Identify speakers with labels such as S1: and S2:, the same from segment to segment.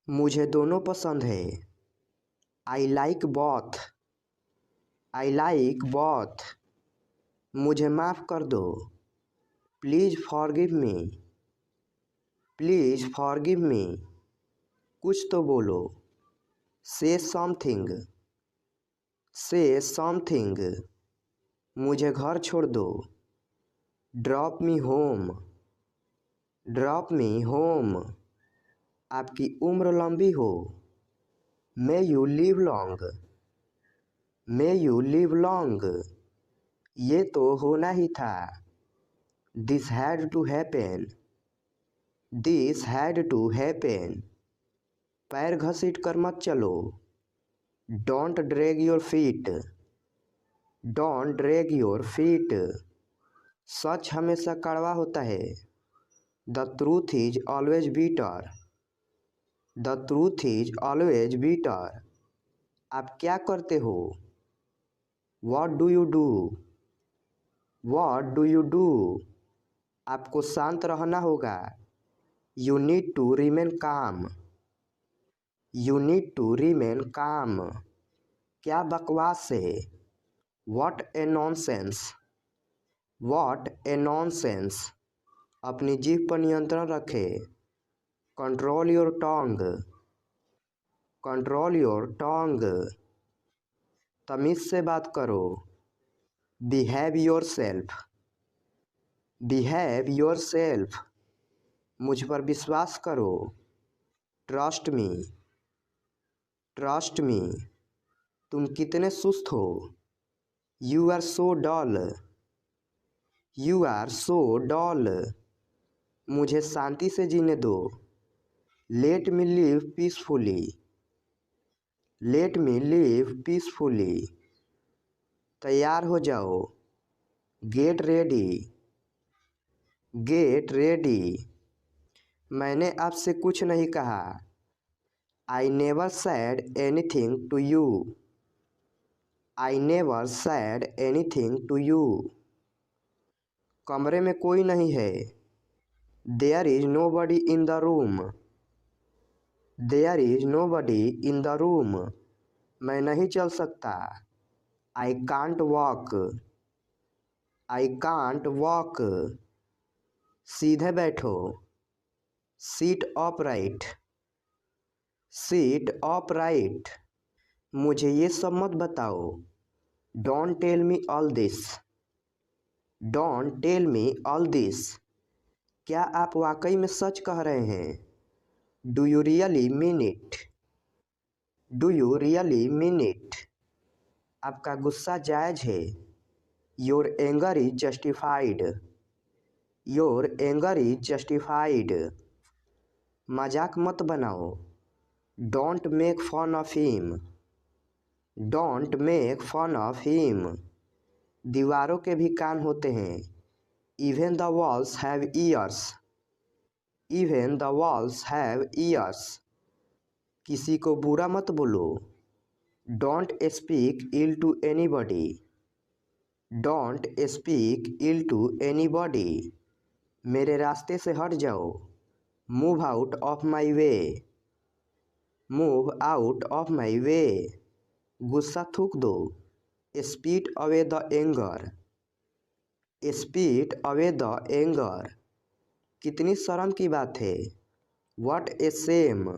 S1: मुझे दोनों पसंद है। I like both. I like both. मुझे माफ़ कर दो। Please forgive me. Please forgive me. कुछ तो बोलो। से समथिंग। से समथिंग। मुझे घर छोड़ दो। Drop me home. Drop me home. आपकी उम्र लंबी हो। May you live long. May you live long. ये तो होना ही था। This had to happen. This had to happen. पैर घसीट कर मत चलो। Don't drag your feet. Don't drag your feet. सच हमेशा कड़वा होता है। The truth is always bitter. The truth is always bitter. आप क्या करते हो? What do you do? What do you do? आपको शांत रहना होगा। You need to remain calm. You need to remain calm. क्या बकवास है? What a nonsense. What a nonsense. अपनी जीभ पर नियंत्रण रखें। Control your tongue. Control your tongue. तमीज़ से बात करो। Behave yourself. Behave yourself. मुझ पर विश्वास करो। Trust me. Trust me. तुम कितने सुस्त हो। You are so dull. You are so dull. मुझे शांति से जीने दो। Let me live peacefully. Let me live peacefully. तैयार हो जाओ। Get ready. Get ready. मैंने आपसे कुछ नहीं कहा। I never said anything to you. I never said anything to you. कमरे में कोई नहीं है। There is nobody in the room. There is nobody in the room. मैं नहीं चल सकता। I can't walk. I can't walk. सीधे बैठो। Sit upright. Sit upright. मुझे ये सब मत बताओ। Don't tell me all this. Don't tell me all this. क्या आप वाकई में सच कह रहे हैं? Do you really mean it? Do you really mean it? आपका गुस्सा जायज़ है। Your anger is justified. Your anger is justified. मजाक मत बनाओ। Don't make fun of him. Don't make fun of him. दीवारों के भी कान होते हैं। Even the walls have years. Even the walls have ears. किसी को बुरा मत बोलो। Don't speak ill to anybody. Don't speak ill to anybody. मेरे रास्ते से हट जाओ। Move out of my way. Move out of my way. गुस्सा थूक दो। Spit away the anger. Spit away the anger. कितनी शर्म की बात है। What a shame.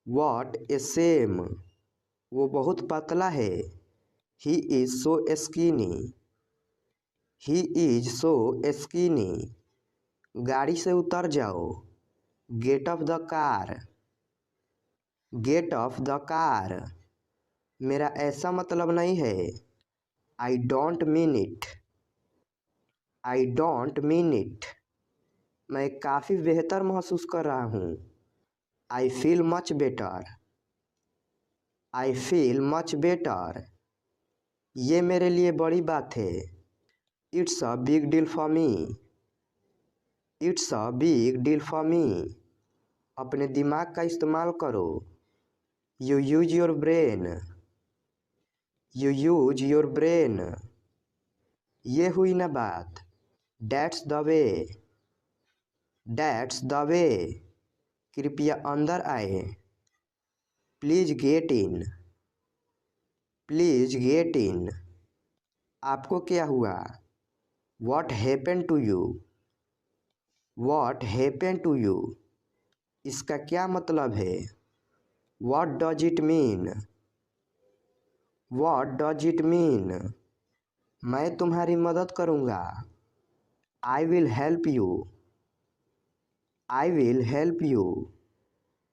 S1: What a shame. वो बहुत पतला है। He is so skinny. He is so skinny. गाड़ी से उतर जाओ। Get off the car. Get off the car. मेरा ऐसा मतलब नहीं है। I don't mean it. I don't mean it. मैं काफ़ी बेहतर महसूस कर रहा हूँ। I feel much better. I feel much better. ये मेरे लिए बड़ी बात है। It's a big deal for me. It's a big deal for me. अपने दिमाग का इस्तेमाल करो। You use your brain. You use your brain. ये हुई ना बात। That's the way. That's the way. कृपया अंदर आए। Please get in. Please get in. आपको क्या हुआ? What happened to you? What happened to you? इसका क्या मतलब है? What does it mean? What does it mean? मैं तुम्हारी मदद करूँगा। I will help you. I will help you.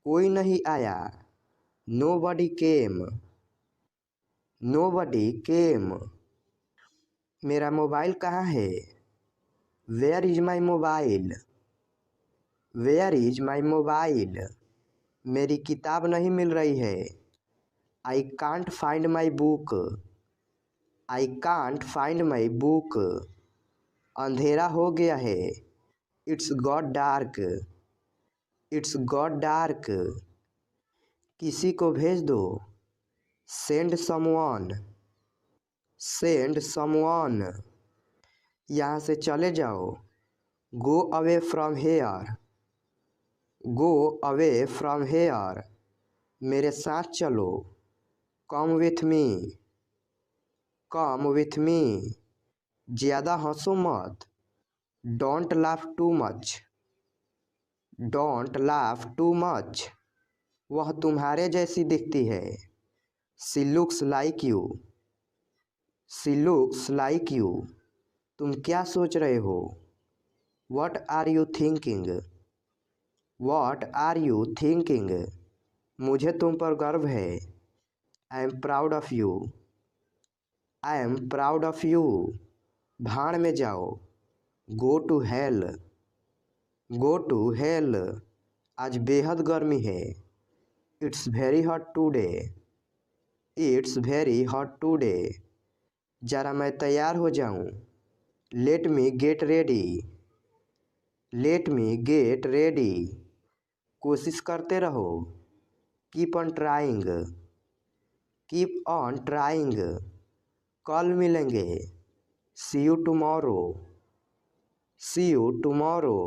S1: कोई नहीं आया। Nobody came. Nobody came. मेरा मोबाइल कहाँ है? Where is my mobile? Where is my mobile? मेरी किताब नहीं मिल रही है। I can't find my book. I can't find my book. अंधेरा हो गया है। It's got dark. It's got dark. किसी को भेज दो। Send someone. Send someone. यहाँ से चले जाओ। Go away from here. Go away from here. मेरे साथ चलो। Come with me. Come with me. ज़्यादा हंसो मत। Don't laugh too much. Don't laugh too much. वह तुम्हारे जैसी दिखती है। She looks like you. She looks like you. तुम क्या सोच रहे हो? What are you thinking? What are you thinking? मुझे तुम पर गर्व है। I am proud of you. I am proud of you. भाड़ में जाओ। Go to hell. Go to hell. आज बेहद गर्मी है। It's very hot today. It's very hot today. जरा मैं तैयार हो जाऊं। Let me get ready. Let me get ready. कोशिश करते रहो। Keep on trying. Keep on trying. कल मिलेंगे। See you tomorrow. See you tomorrow.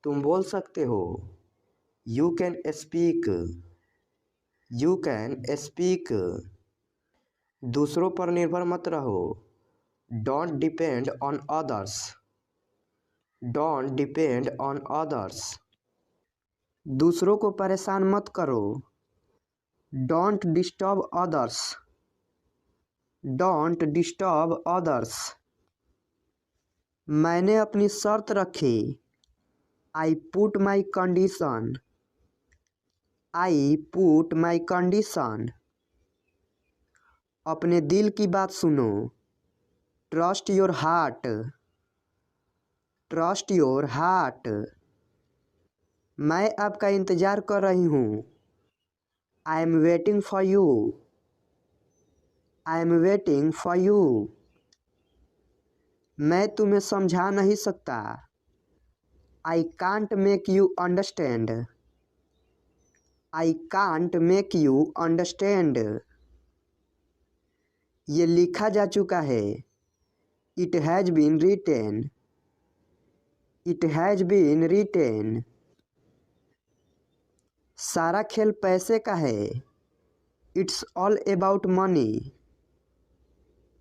S1: तुम बोल सकते हो। You can speak. You can speak. दूसरों पर निर्भर मत रहो। Don't depend on others. Don't depend on others. दूसरों को परेशान मत करो। Don't disturb others. Don't disturb others. मैंने अपनी शर्त रखी। I put my condition. I put my condition. अपने दिल की बात सुनो। Trust your heart. Trust your heart. मैं आपका इंतज़ार कर रही हूँ। I am waiting for you. I am waiting for you. मैं तुम्हें समझा नहीं सकता। I can't make you understand. I can't make you understand. ये लिखा जा चुका है। It has been written. It has been written. सारा खेल पैसे का है। It's all about money.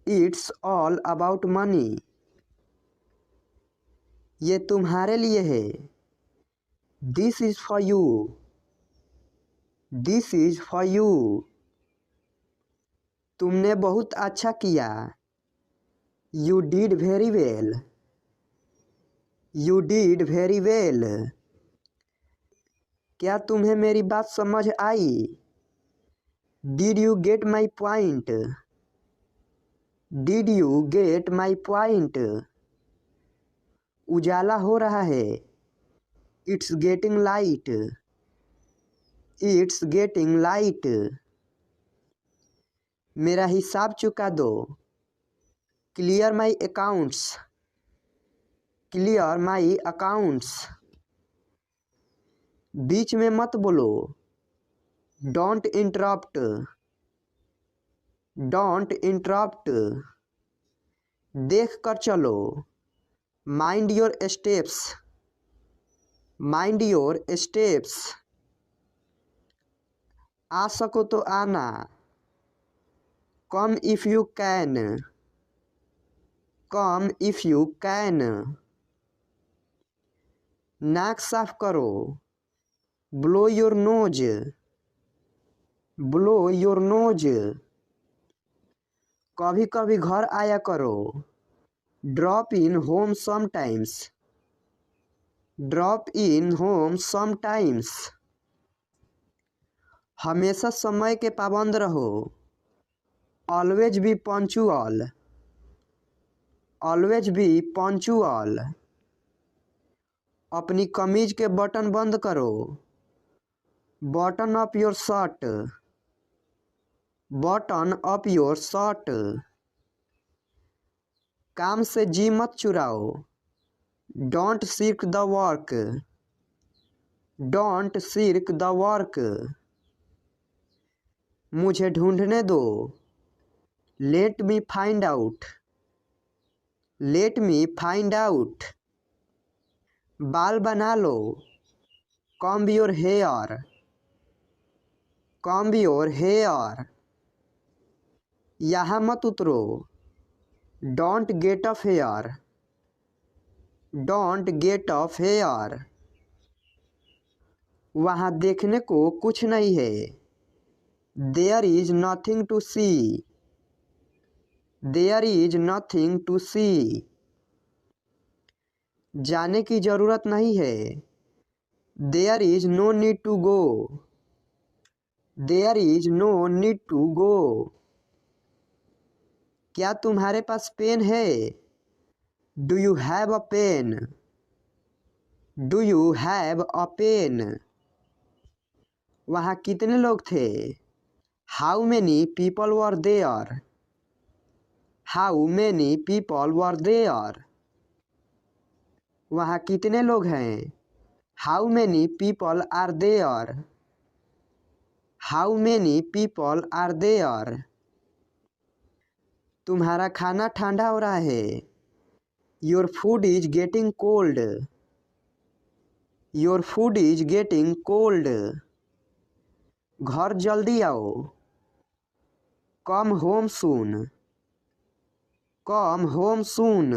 S1: It's all about money. ये तुम्हारे लिए है। This is for you. This is for you. तुमने बहुत अच्छा किया। You did very well. You did very well. क्या तुम्हें मेरी बात समझ आई? Did you get my point? Did you get my point? उजाला हो रहा है। It's getting light. It's getting light. मेरा हिसाब चुका दो। Clear my accounts. Clear my accounts. बीच में मत बोलो। Don't interrupt. Don't interrupt. देख कर चलो। Mind your steps. Mind your steps. आ सको तो आना। Come if you can. Come if you can. नाक साफ करो। Blow your nose. Blow your nose. कभी कभी घर आया करो। Drop in home sometimes. Drop in home sometimes. हमेशा समय के पाबंद रहो। Always be punctual. Always be punctual. अपनी कमीज के बटन बंद करो। Button up your shirt. Button up your shirt. काम से जी मत चुराओ। Don't shirk the work. Don't shirk the work. मुझे ढूंढने दो। Let me find out. Let me find out. बाल बना लो। Comb your hair. Comb your hair. यहाँ मत उतरो। Don't get off here. Don't get off here. वहाँ देखने को कुछ नहीं है। There is nothing to see. There is nothing to see. जाने की जरूरत नहीं है। There is no need to go. There is no need to go. क्या तुम्हारे पास पेन है? Do you have a pen? Do you have a pen? वहाँ कितने लोग थे? How many people were there? How many people were there? वहाँ कितने लोग हैं? How many people are there? How many people are there? तुम्हारा खाना ठंडा हो रहा है। Your food is getting cold. Your food is getting cold. घर जल्दी आओ। Come home soon. Come home soon.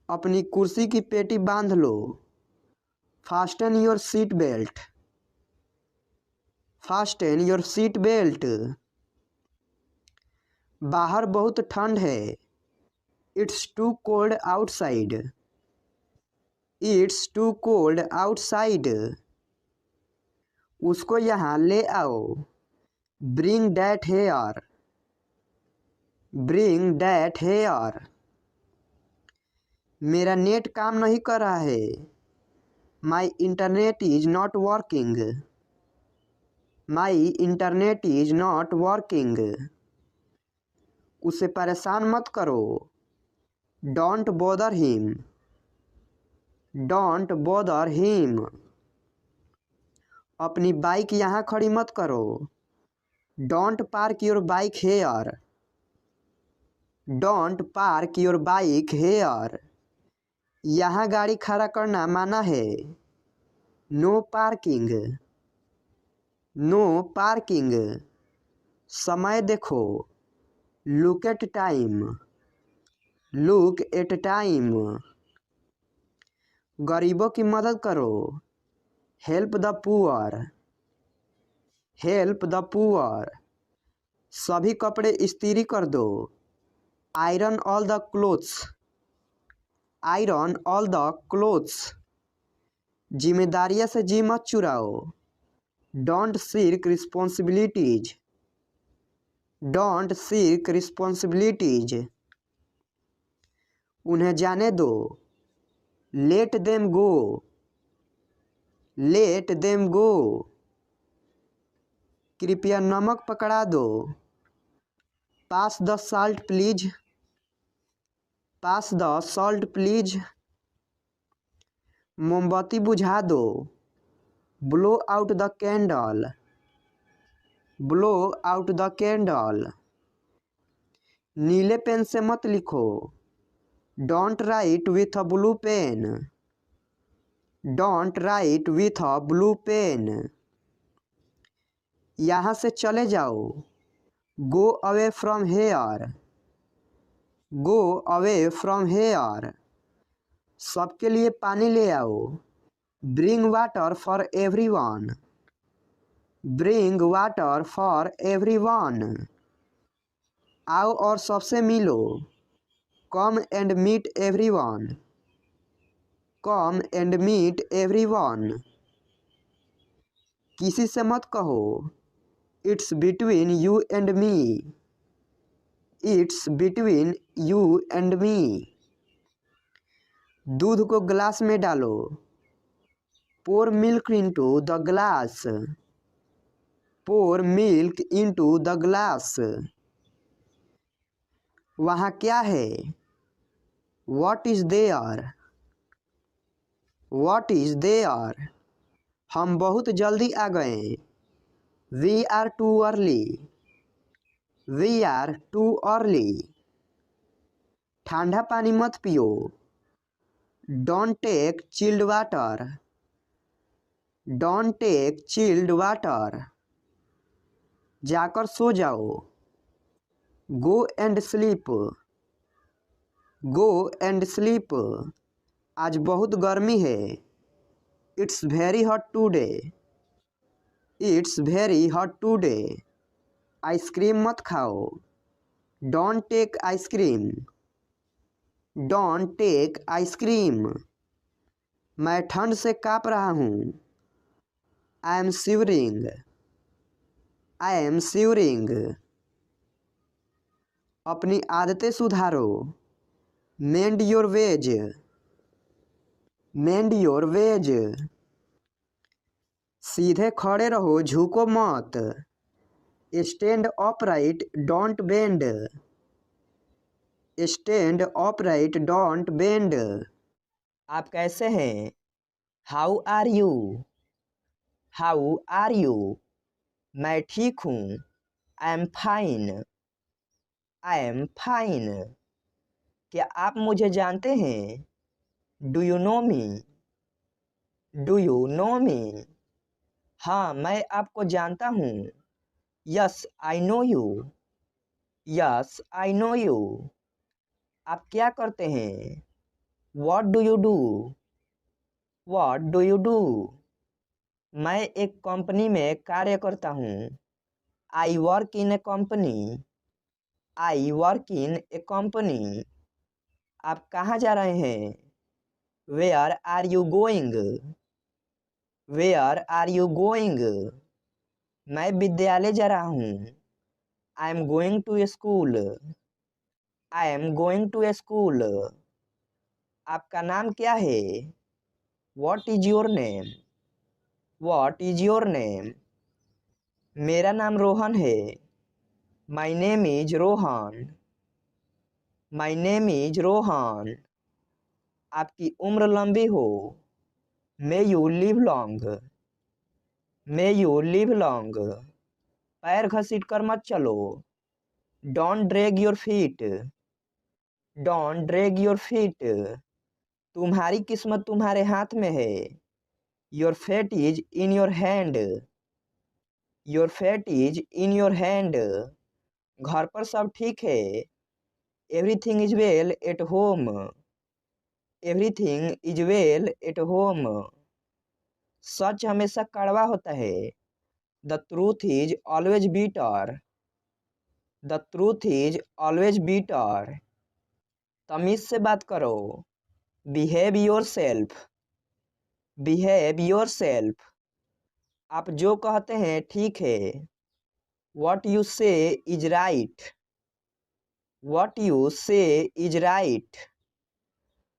S1: अपनी कुर्सी की पेटी बांध लो। Fasten your seat belt. Fasten your seat belt. बाहर बहुत ठंड है। It's too cold outside. It's too cold outside. उसको यहाँ ले आओ। Bring that here. Bring that here. मेरा नेट काम नहीं कर रहा है। My internet is not working. My internet is not working. उसे परेशान मत करो। Don't bother him. Don't bother him. अपनी बाइक यहाँ खड़ी मत करो। Don't park your bike here. Don't park your bike here. यहाँ गाड़ी खड़ा करना मना है। No parking. No parking. समय देखो। Look at time. Look at time. गरीबों की मदद करो। Help the poor. Help the poor. सभी कपड़े इस्त्री कर दो। Iron all the clothes. Iron all the clothes. जिम्मेदारियां से जी मत चुराओ। Don't shirk responsibilities. Don't shirk responsibilities. उन्हें जाने दो। Let them go. Let them go. कृपया नमक पकड़ा दो। Pass the salt please. Pass the salt please. मोमबत्ती बुझा दो। Blow out the candle. Blow out the candle. नीले पेन से मत लिखो। Don't write with a blue pen. Don't write with a blue pen. यहाँ से चले जाओ। Go away from here. Go away from here. सबके लिए पानी ले आओ। Bring water for everyone. Bring water for everyone. आओ और सबसे मिलो। Come and meet everyone. Come and meet everyone. किसी से मत कहो। It's between you and me. It's between you and me. दूध को ग्लास में डालो। Pour milk into the glass. Pour milk into the glass. वहाँ क्या है? What is there? What is there? हम बहुत जल्दी आ गए। We are too early. We are too early. ठंडा पानी मत पियो। Don't take chilled water. Don't take chilled water. जाकर सो जाओ। Go and sleep. Go and sleep. आज बहुत गर्मी है। It's very hot today. It's very hot today. Ice cream मत खाओ। Don't take ice cream. Don't take ice cream. मैं ठंड से काँप रहा हूँ। I am shivering. I am shivering. अपनी आदतें सुधारो। Mend your ways. Mend your ways. सीधे खड़े रहो, झुको मत। Stand upright, don't bend. Stand upright, don't bend. आप कैसे हैं? How are you? How are you? मैं ठीक हूँ। I am fine. I am fine. क्या आप मुझे जानते हैं? Do you know me? Do you know me? हाँ, मैं आपको जानता हूँ। Yes I know you. Yes I know you. आप क्या करते हैं? What do you do? What do you do? मैं एक कंपनी में कार्य करता हूँ। I work in a company. I work in a company. आप कहाँ जा रहे हैं? Where are you going? Where are you going? मैं विद्यालय जा रहा हूँ। I am going to school. I am going to school. आपका नाम क्या है? What is your name? What is your name? मेरा नाम रोहन है। My name is Rohan. My name is Rohan. आपकी उम्र लंबी हो। May you live long. May you live long. पैर घसीट कर मत चलो। Don't drag your feet. Don't drag your feet. तुम्हारी किस्मत तुम्हारे हाथ में है। Your fate is in your hand. Your fate is in your hand. घर पर सब ठीक है। Everything is well at home. Everything is well at home. सच हमेशा कड़वा होता है। The truth is always bitter. The truth is always bitter. तमीज से बात करो। Behave yourself. Behave yourself. आप जो कहते हैं ठीक है। What you say is right. What you say is right.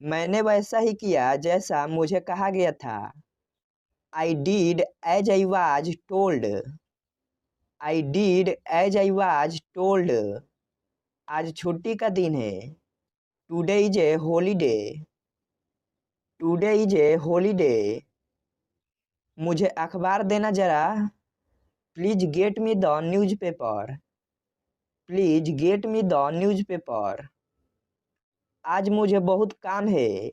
S1: मैंने वैसा ही किया जैसा मुझे कहा गया था। I did as I was told. I did as I was told. आज छुट्टी का दिन है। Today is a holiday. Today is a holiday. मुझे अखबार देना जरा। Please get me the newspaper. Please get me the newspaper. आज मुझे बहुत काम है।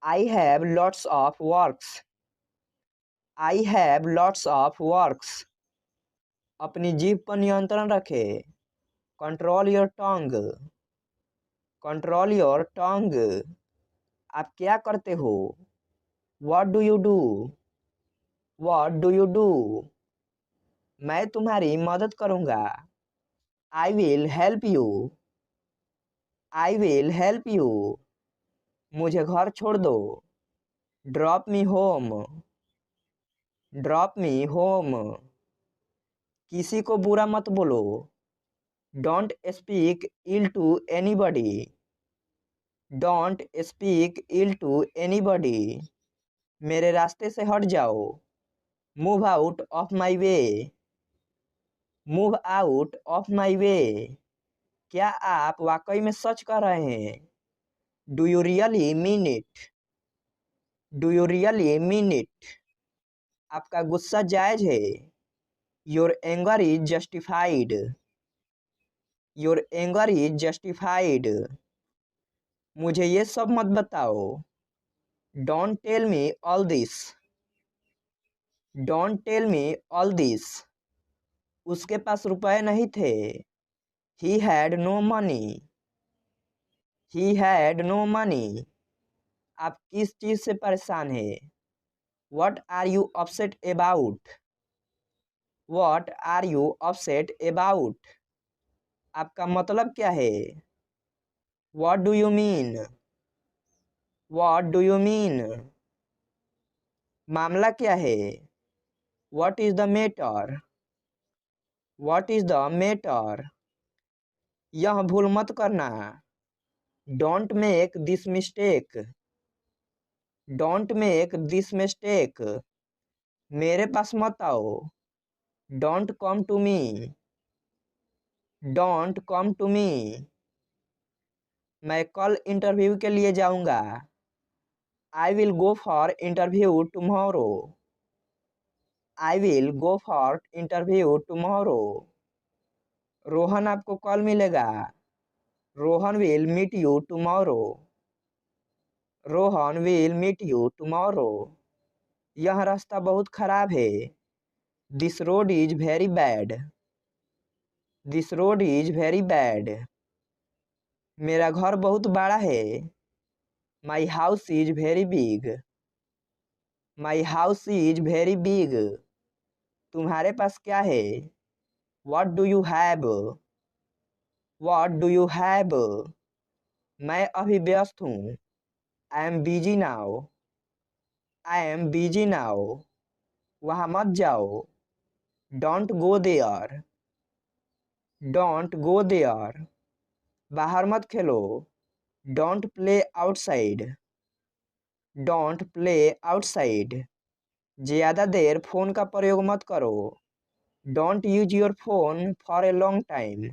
S1: I have lots of works. I have lots of works. अपनी जीभ पर नियंत्रण रखें। Control your tongue. Control your tongue. आप क्या करते हो? What do you do? What do you do? मैं तुम्हारी मदद करूंगा। I will help you. I will help you. मुझे घर छोड़ दो। Drop me home. Drop me home. किसी को बुरा मत बोलो। Don't speak ill to anybody. Don't speak ill to anybody. मेरे रास्ते से हट जाओ। Move out of my way. Move out of my way. क्या आप वाकई में सच कह रहे हैं? Do you really mean it? Do you really mean it? आपका गुस्सा जायज है। Your anger is justified. Your anger is justified. मुझे ये सब मत बताओ। Don't tell me all this. Don't tell me all this. उसके पास रुपए नहीं थे। He had no money. He had no money. आप किस चीज से परेशान है? What are you upset about? What are you upset about? आपका मतलब क्या है? What do you mean? What do you mean? मामला क्या है? What is the matter? What is the matter? यह भूल मत करना। Don't make this mistake. Don't make this mistake. मेरे पास मत आओ। Don't come to me. Don't come to me. मैं कल इंटरव्यू के लिए जाऊंगा। I will go for interview tomorrow. I will go for interview tomorrow. Rohan आपको कल मिलेगा। Rohan will meet you tomorrow. Rohan will meet you tomorrow. यह रास्ता बहुत खराब है। This road is very bad. This road is very bad. मेरा घर बहुत बड़ा है। My house is very big. My house is very big. तुम्हारे पास क्या है? What do you have? What do you have? मैं अभी व्यस्त हूँ। I am busy now. I am busy now. वहाँ मत जाओ। Don't go there. Don't go there. बाहर मत खेलो। Don't play outside. Don't play outside. ज़्यादा देर फोन का प्रयोग मत करो। Don't use your phone for a long time.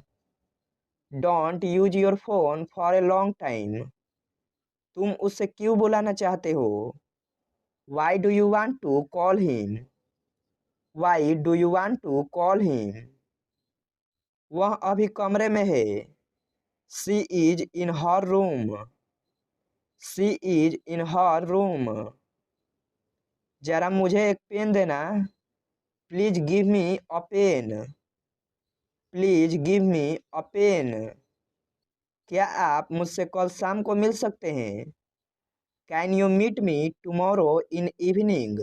S1: Don't use your phone for a long time. तुम उससे क्यों बुलाना चाहते हो? Why do you want to call him? Why do you want to call him? वह अभी कमरे में है। She is in her room. She is in her room. जरा मुझे एक पेन देना। Please give me a pen. Please give me a pen. क्या आप मुझसे कल शाम को मिल सकते हैं? Can you meet me tomorrow in evening?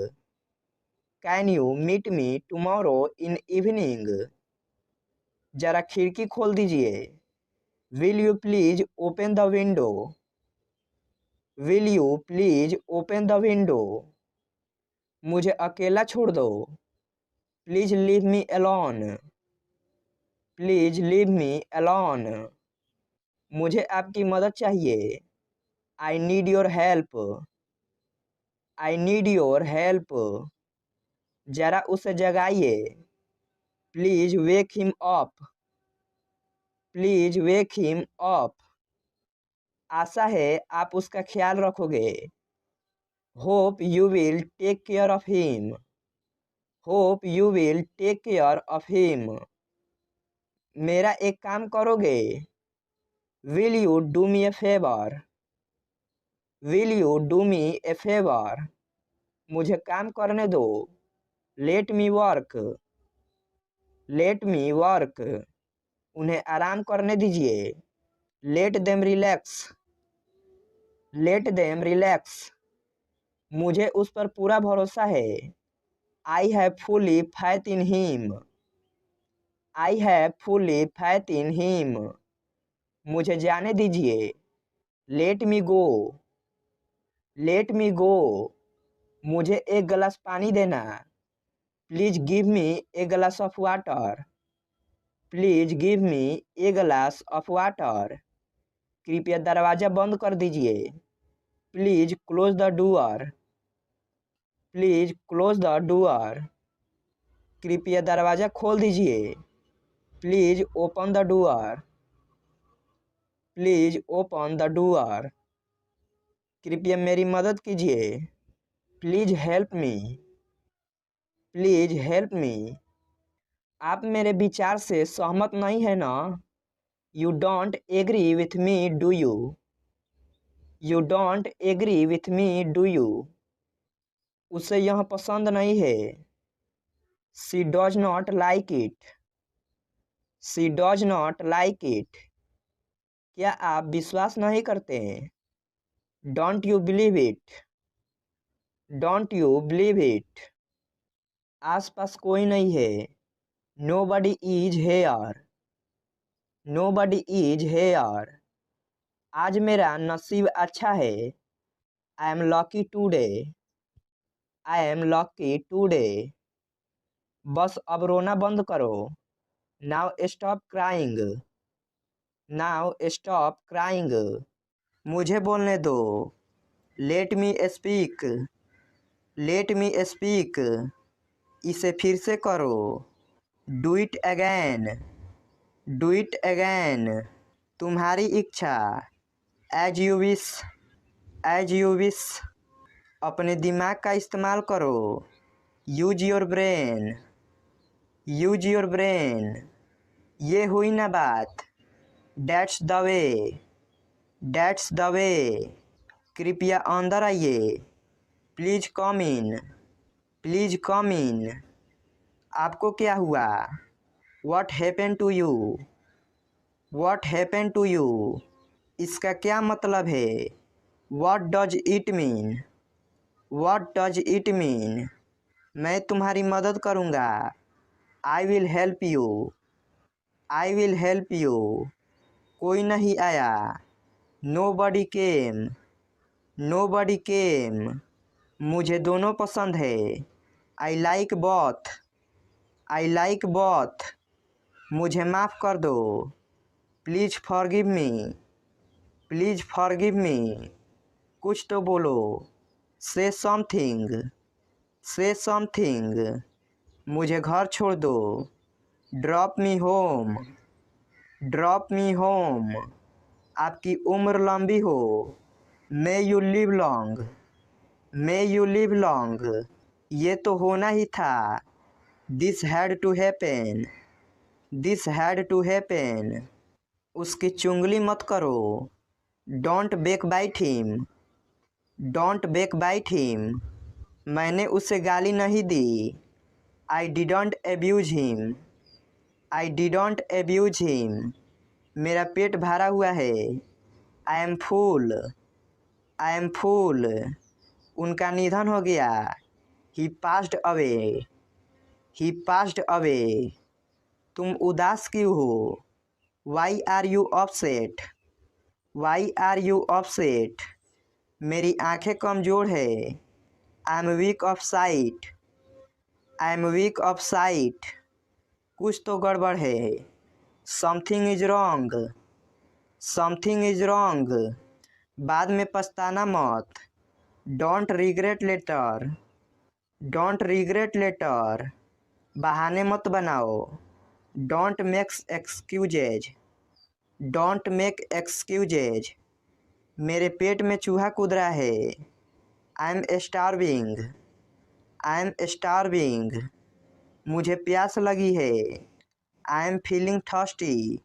S1: Can you meet me tomorrow in evening? जरा खिड़की खोल दीजिए। Will you please open the window? Will you please open the window? मुझे अकेला छोड़ दो। Please leave me alone. Please leave me alone. मुझे आपकी मदद चाहिए। I need your help. I need your help. जरा उसे जगाइए। Please wake him up. Please wake him up. आशा है आप उसका ख्याल रखोगे। Hope you will take care of him. Hope you will take care of him. मेरा एक काम करोगे? Will you do me a favor? Will you do me a favor? मुझे काम करने दो। Let me work. Late me work, उन्हें आराम करने दीजिए। Let them relax, let them relax, मुझे उस पर पूरा भरोसा है। I have fully faith in him, I have fully faith in him, मुझे जाने दीजिए। Let me go, let me go, मुझे एक गिलास पानी देना। Please give me a glass of water, please give me a glass of water, कृपया दरवाज़ा बंद कर दीजिए। Please close the door, please close the door, कृपया दरवाज़ा खोल दीजिए। Please open the door, please open the door, कृपया मेरी मदद कीजिए। Please help me, please help me, आप मेरे विचार से सहमत नहीं है ना? You don't agree with me do you, you don't agree with me do you, उसे यह पसंद नहीं है। She does not like it, she does not like it, क्या आप विश्वास नहीं करते हैं? Don't you believe it, don't you believe it, आसपास कोई नहीं है। Nobody is here, nobody is here, आज मेरा नसीब अच्छा है। I am lucky today, I am lucky today, बस अब रोना बंद करो। Now stop crying, now stop crying, मुझे बोलने दो। Let me speak, let me speak, इसे फिर से करो। Do it again, do it again, तुम्हारी इच्छा। As you wish, as you wish, अपने दिमाग का इस्तेमाल करो। Use your brain, use your brain, ये हुई ना बात। That's the way, that's the way, कृपया अंदर आइए। Please come in, please come इन, आपको क्या हुआ? What happened to you, what happened to you, इसका क्या मतलब है? What does it mean, what does it mean, मैं तुम्हारी मदद करूँगा। I will help you, I will help you, कोई नहीं आया। नोबडी केम, नोबडी केम, मुझे दोनों पसंद है। I like both, I like both, मुझे माफ़ कर दो। Please forgive me, please forgive मी, कुछ तो बोलो। से समथिंग, से समथिंग, मुझे घर छोड़ दो। Drop me home, drop me home, आपकी उम्र लंबी हो। May you live long, may you live long, ये तो होना ही था। This had to happen, this had to happen, उसकी चुगली मत करो। Don't backbite him, don't backbite him, मैंने उसे गाली नहीं दी। I didn't abuse him, I didn't abuse him, मेरा पेट भरा हुआ है। I M fool, I am फूल, उनका निधन हो गया। He passed away, he passed away, तुम उदास क्यों हो? Why are you upset, why are you upset, मेरी आंखें कमज़ोर है। I am weak of sight, I am weak of sight, कुछ तो गड़बड़ है। Something is wrong, something is wrong, बाद में पछताना मत। Don't regret later, don't regret later, बहाने मत बनाओ। Don't makes excuses, don't make excuses, मेरे पेट में चूहा कूद रहा है। I am starving, I am starving, मुझे प्यास लगी है। I am feeling thirsty,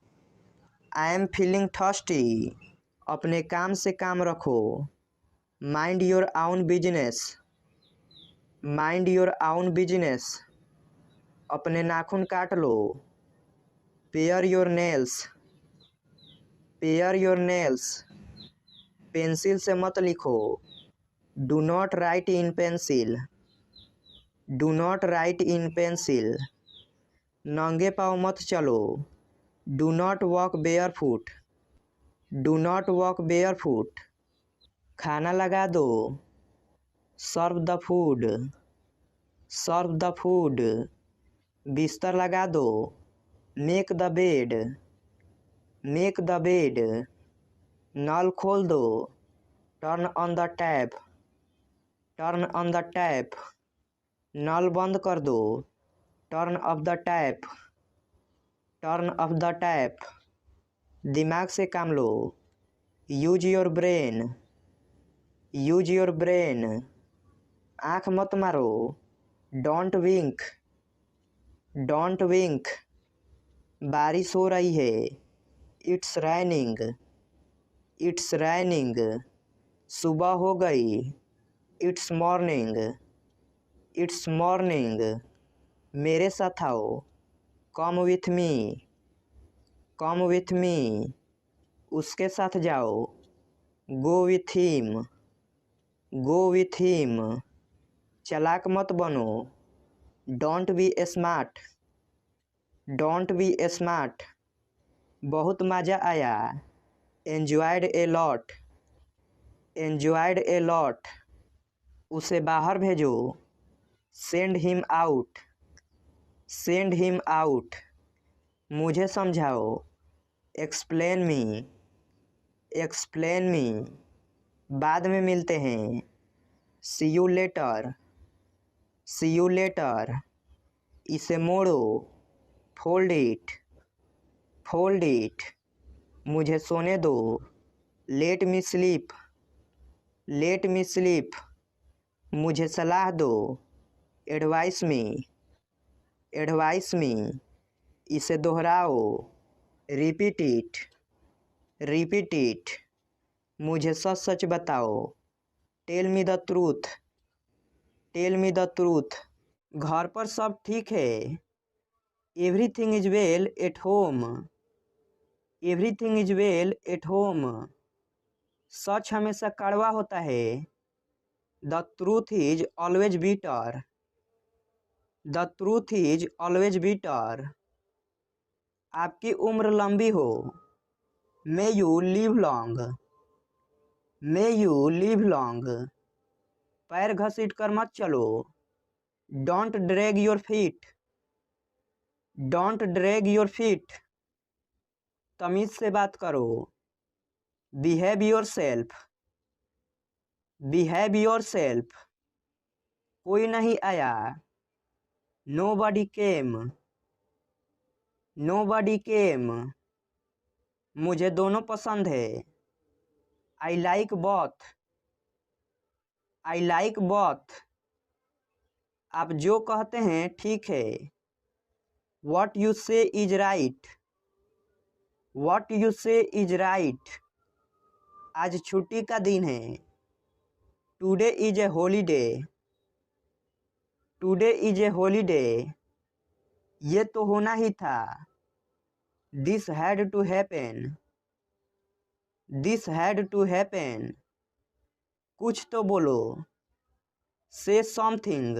S1: I am feeling thirsty, अपने काम से काम रखो। Mind your own business, mind your own business, अपने नाखून काट लो। Pare your nails, pare your nails. Pencil से मत लिखो। Do not write in pencil, do not write in pencil. नंगे पाँव मत चलो। Do not walk barefoot, do not walk bear foot. खाना लगा दो। Serve the food, serve the food. बिस्तर लगा दो। Make the bed, make the bed. नल खोल दो। Turn on the tap, turn on the tap. नल बंद कर दो। Turn off the tap, turn off the tap. दिमाग से काम लो। Use your brain, use your brain. आँख मत मारो। Don't wink, don't wink. बारिश हो रही है। It's raining, it's raining. सुबह हो गई। It's morning, it's morning. मेरे साथ आओ। Come with me, come with me. उसके साथ जाओ। Go with him, go with him. चालाक मत बनो। Don't be smart, don't be smart. बहुत मज़ा आया। Enjoyed a lot, enjoyed a lot. उसे बाहर भेजो। Send him out, send him out. मुझे समझाओ। Explain me, explain me. बाद में मिलते हैं। See you later, see you later. इसे मोड़ो। Fold it, fold it. मुझे सोने दो। Let me sleep, let me sleep. मुझे सलाह दो। Advice me, advice me. इसे दोहराओ। Repeat it, repeat it. मुझे सच सच बताओ। Tell me the truth, tell me the truth. घर पर सब ठीक है। Everything is well at home, everything is well at home. सच हमेशा कड़वा होता है। The truth is always bitter, the truth is always bitter. आपकी उम्र लंबी हो। May you live long, may you live long. पैर घसीट कर मत चलो। Don't drag your feet, don't drag your feet. तमीज से बात करो। Behave yourself, behave your self. कोई नहीं आया। Nobody came, nobody came. मुझे दोनों पसंद है। I like both, I like both. आप जो कहते हैं ठीक है। What you say is right, What you say is right। आज छुट्टी का दिन है। Today is a holiday, Today is a holiday। ये तो होना ही था। This had to happen, This had to happen। कुछ तो बोलो। Say something,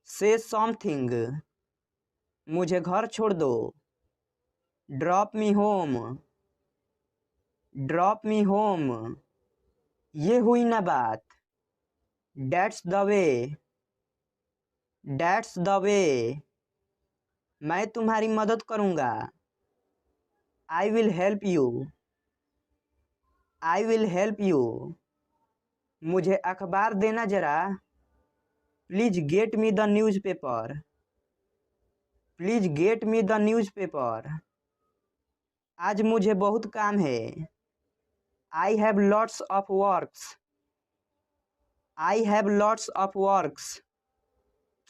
S1: Say something। मुझे घर छोड़ दो। Drop me home, Drop me home। ये हुई ना बात। That's the way, That's the way। मैं तुम्हारी मदद करूँगा। I will help you, I will help you। मुझे अखबार देना जरा। Please get me the newspaper, Please get me the newspaper। आज मुझे बहुत काम है। I have lots of works, I have lots of works।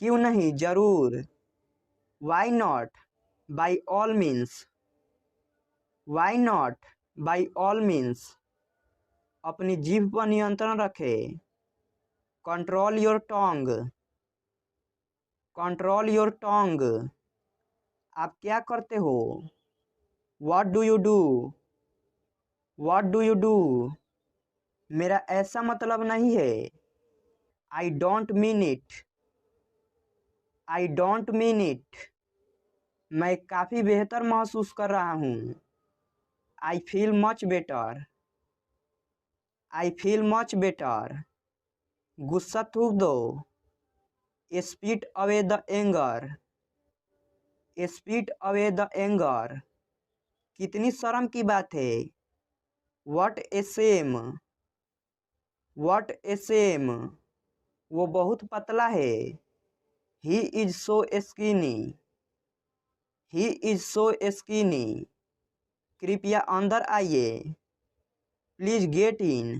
S1: क्यों नहीं, जरूर। Why not, by all means, Why not, by all means। अपनी जीभ पर नियंत्रण रखें। Control your tongue, control your tongue. आप क्या करते हो? What do you do? What do you do? मेरा ऐसा मतलब नहीं है। I don't mean it. I don't mean it. मैं काफ़ी बेहतर महसूस कर रहा हूँ। I feel much better. I feel much better. गुस्सा थूक दो। Spit away the anger. Spit away the anger. कितनी शर्म की बात है। What a shame. What a shame. वो बहुत पतला है। He is so skinny. He is so skinny. कृपया अंदर आइए। Please get in.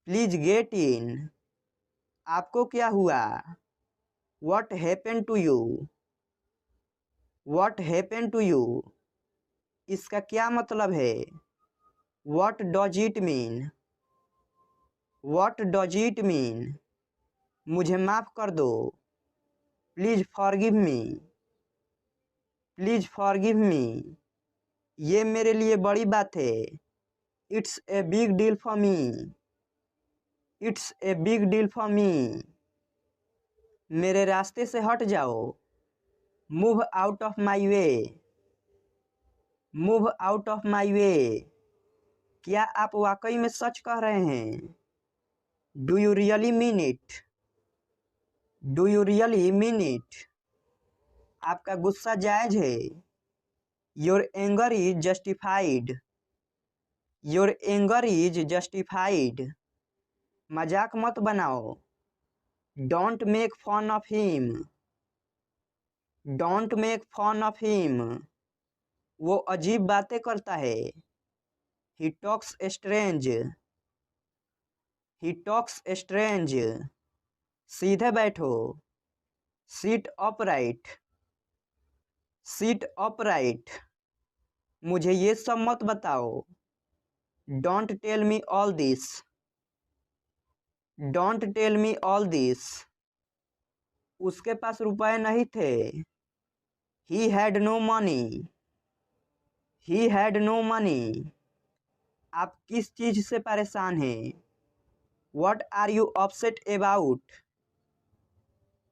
S1: Please get in. आपको क्या हुआ? What happened to you? What happened to you? इसका क्या मतलब है? What does it mean? What does it mean? मुझे माफ़ कर दो। Please forgive me. Please forgive me. ये मेरे लिए बड़ी बात है। It's a big deal for me. It's a big deal for मी। मेरे रास्ते से हट जाओ। Move out of my way. Move out of my way. क्या आप वाकई में सच कह रहे हैं? Do you really mean it? Do you really mean it? आपका गुस्सा जायज है। Your anger is justified. Your anger is justified. मजाक मत बनाओ। Don't make fun of him. Don't make fun of him. वो अजीब बातें करता है। He talks strange. He talks strange. सीधे बैठो। Sit upright. Sit upright. मुझे ये सब मत बताओ। Don't tell me all this. Don't tell me all this. उसके पास रुपए नहीं थे। He had no money. He had no money. आप किस चीज से परेशान हैं? What are you upset about?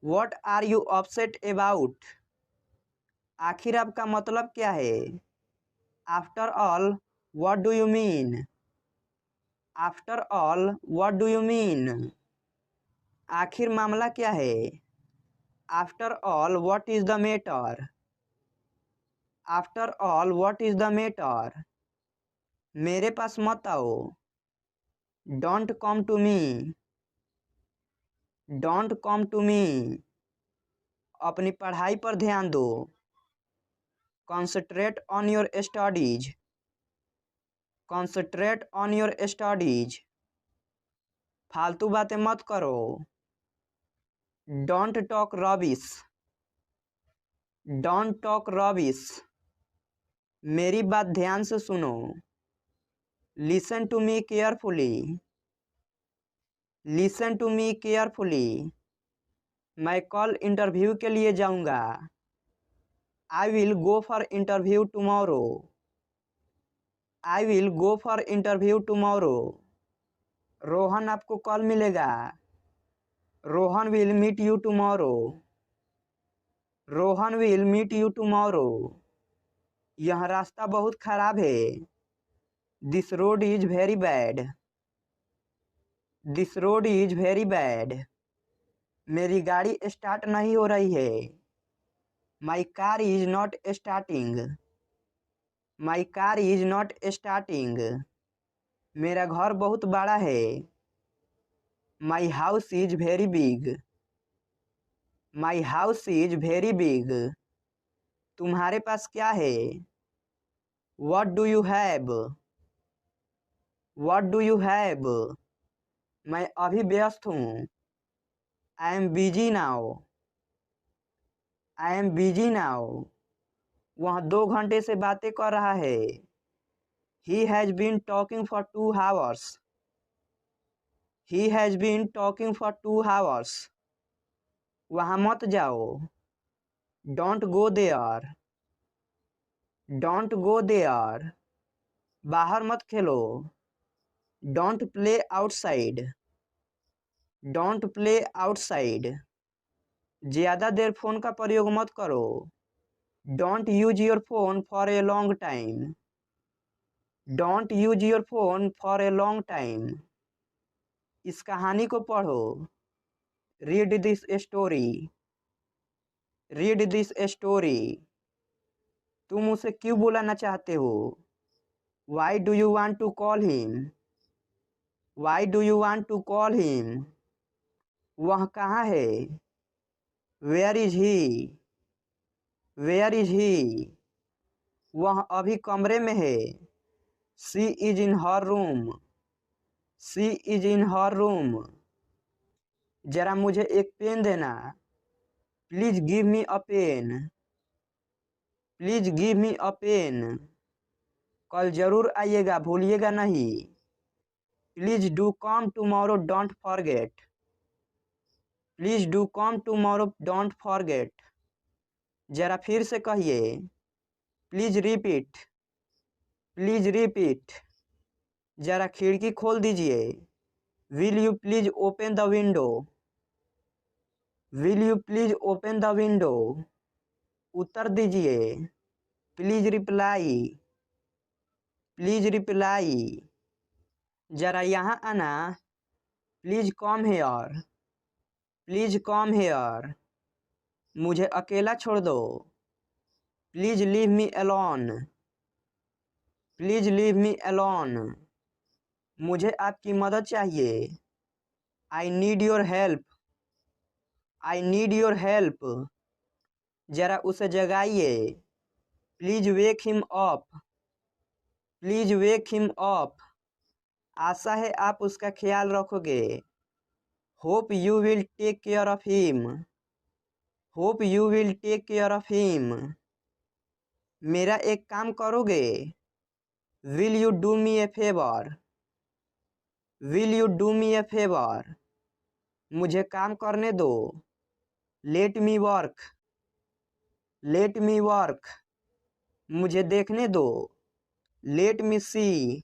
S1: What are you upset about? आखिर आपका मतलब क्या है? After all, what do you mean? After all, what do you mean? आखिर मामला क्या है? After all, what is the matter? After all, what is the matter? मेरे पास मत आओ। Don't come to me. Don't come to me. अपनी पढ़ाई पर ध्यान दो। Concentrate on your studies. Concentrate on your studies. फालतू बातें मत करो। Don't talk rubbish. Don't talk rubbish. मेरी बात ध्यान से सुनो। Listen to me carefully. Listen to me carefully. मैं कल इंटरव्यू के लिए जाऊंगा। I will go for interview tomorrow. I will go for interview tomorrow. Rohan आपको कल मिलेगा। Rohan will meet you tomorrow. Rohan will meet you tomorrow. यह रास्ता बहुत खराब है। This road is very bad. This road is very bad. मेरी गाड़ी स्टार्ट नहीं हो रही है। My car is not starting. My car is not starting. मेरा घर बहुत बड़ा है। My house is very big. My house is very big. तुम्हारे पास क्या है? What do you have? What do you have? मैं अभी व्यस्त हूँ। I am busy now. I am busy now. वह 2 घंटे से बातें कर रहा है। He has been talking for 2 hours. He has been talking for 2 hours. वहाँ मत जाओ। Don't go there. Don't go there. बाहर मत खेलो। Don't play outside. Don't play outside. ज़्यादा देर फ़ोन का प्रयोग मत करो। Don't use your phone for a long time. Don't use your phone for a long time. इस कहानी को पढ़ो। Read this story. Read this story. तुम उसे क्यों बुलाना चाहते हो? Why do you want to call him? Why do you want to call him? वह कहाँ है? Where is he? Where is he? वह अभी कमरे में है। She is in her room. She is in her room. जरा मुझे एक पेन देना। Please give me a pen. Please give me a pen. कल जरूर आइएगा, भूलिएगा नहीं। Please do come tomorrow, don't forget. Please do come tomorrow, don't forget. जरा फिर से कहिए। Please repeat. Please repeat. जरा खिड़की खोल दीजिए। Will you please open the window? Will you please open the window? उत्तर दीजिए। Please reply. Please reply. जरा यहाँ आना। Please come here. Please come here. मुझे अकेला छोड़ दो। Please leave me alone. Please leave me alone. मुझे आपकी मदद चाहिए। I need your help. I need your help. जरा उसे जगाइए। Please wake him up. Please wake him up. आशा है आप उसका ख्याल रखोगे। Hope you will take care of him. Hope you will take care of him. मेरा एक काम करोगे? Will you do me a favour? Will you do me a favour? मुझे काम करने दो। Let me work. Let me work. मुझे देखने दो। Let me see.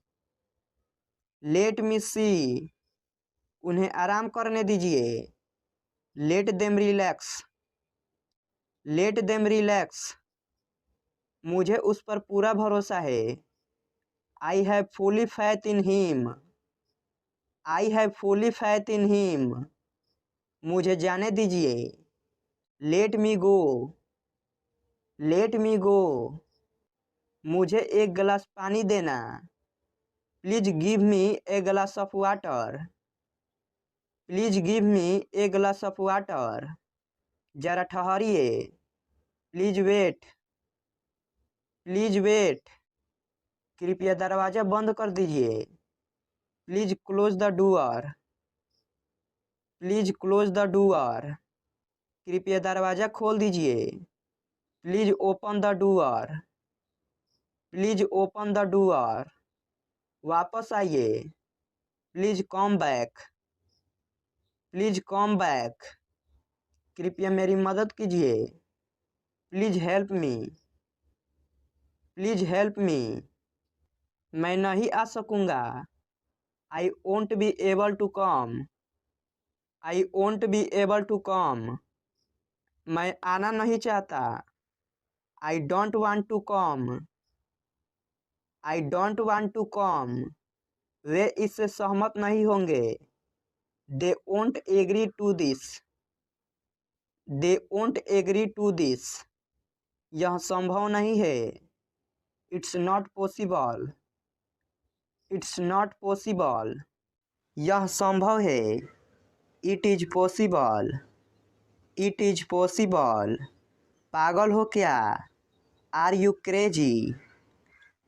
S1: Let me see. उन्हें आराम करने दीजिए। Let them relax. Let them relax. मुझे उस पर पूरा भरोसा है। I have fully faith in him. I have fully faith in him. मुझे जाने दीजिए। Let me go. Let me go. मुझे एक गिलास पानी देना। Please give me a glass of water. Please give me a glass of water. जरा ठहरिए। Please wait. Please wait. कृपया दरवाज़ा बंद कर दीजिए। Please close the door. Please close the door. कृपया दरवाज़ा खोल दीजिए। Please open the door. Please open the door. वापस आइए। Please come back. Please come back. कृपया मेरी मदद कीजिए। Please help me. Please help me. मैं नहीं आ सकूँगा। I won't be able to come. I won't be able to come. मैं आना नहीं चाहता। I don't want to come. I don't want to come. वे इससे सहमत नहीं होंगे। They won't agree to this. They won't agree to this. यह संभव नहीं है। It's not possible. It's not possible. यह संभव है। It is possible. It is possible. पागल हो क्या? Are you crazy?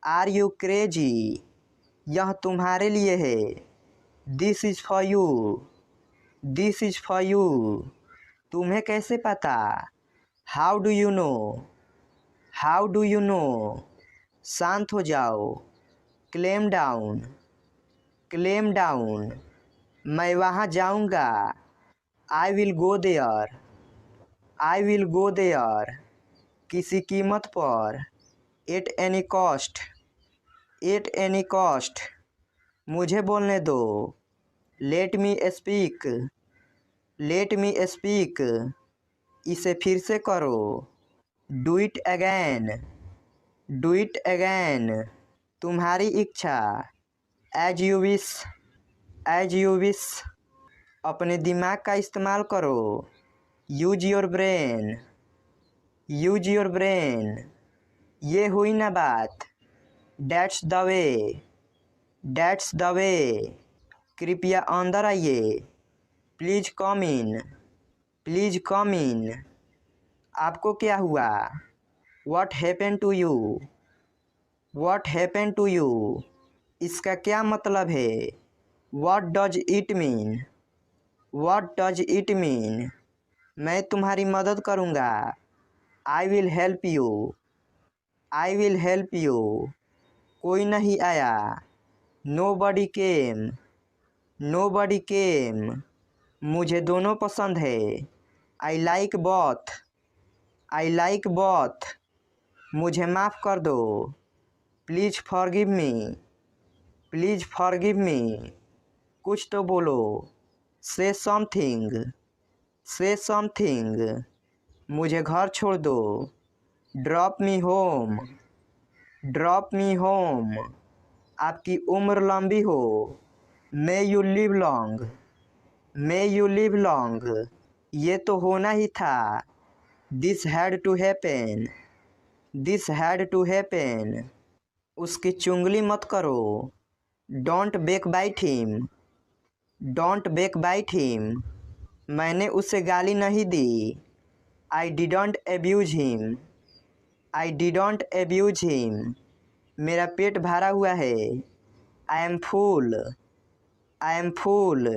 S1: Are you crazy? यह तुम्हारे लिए है। This is for you. This is for you. तुम्हें कैसे पता? How do you know? How do you know? शांत हो जाओ। Calm down. Calm down. मैं वहाँ जाऊँगा। I will go there. I will go there, किसी कीमत पर। At any cost, at any cost, मुझे बोलने दो। Let me speak, let me speak, इसे फिर से करो। Do it again, do it again, तुम्हारी इच्छा। As you wish, as you wish, अपने दिमाग का इस्तेमाल करो। Use your brain, use your brain, ये हुई ना बात। That's the way, that's the way, कृपया अंदर आइए। Please come in, please come इन, आपको क्या हुआ। What happened to you, what happened to you, इसका क्या मतलब है। What does it mean, what does it mean, मैं तुम्हारी मदद करूँगा। I will help you, I will help you, कोई नहीं आया। नो बडी केम, नो बडी केम, मुझे दोनों पसंद है। I like both, I like both, मुझे माफ़ कर दो। Please forgive me, please forgive me, कुछ तो बोलो। से समथिंग, से समथिंग, मुझे घर छोड़ दो। Drop me home, drop me home, आपकी उम्र लंबी हो। May you live long, may you live long, ये तो होना ही था। This had to happen, this had to happen, उसकी चुंगली मत करो। Don't backbite him, don't backbite him, मैंने उसे गाली नहीं दी। I didn't abuse him, I didn't abuse him, मेरा पेट भरा हुआ है। I M fool, I am फूल,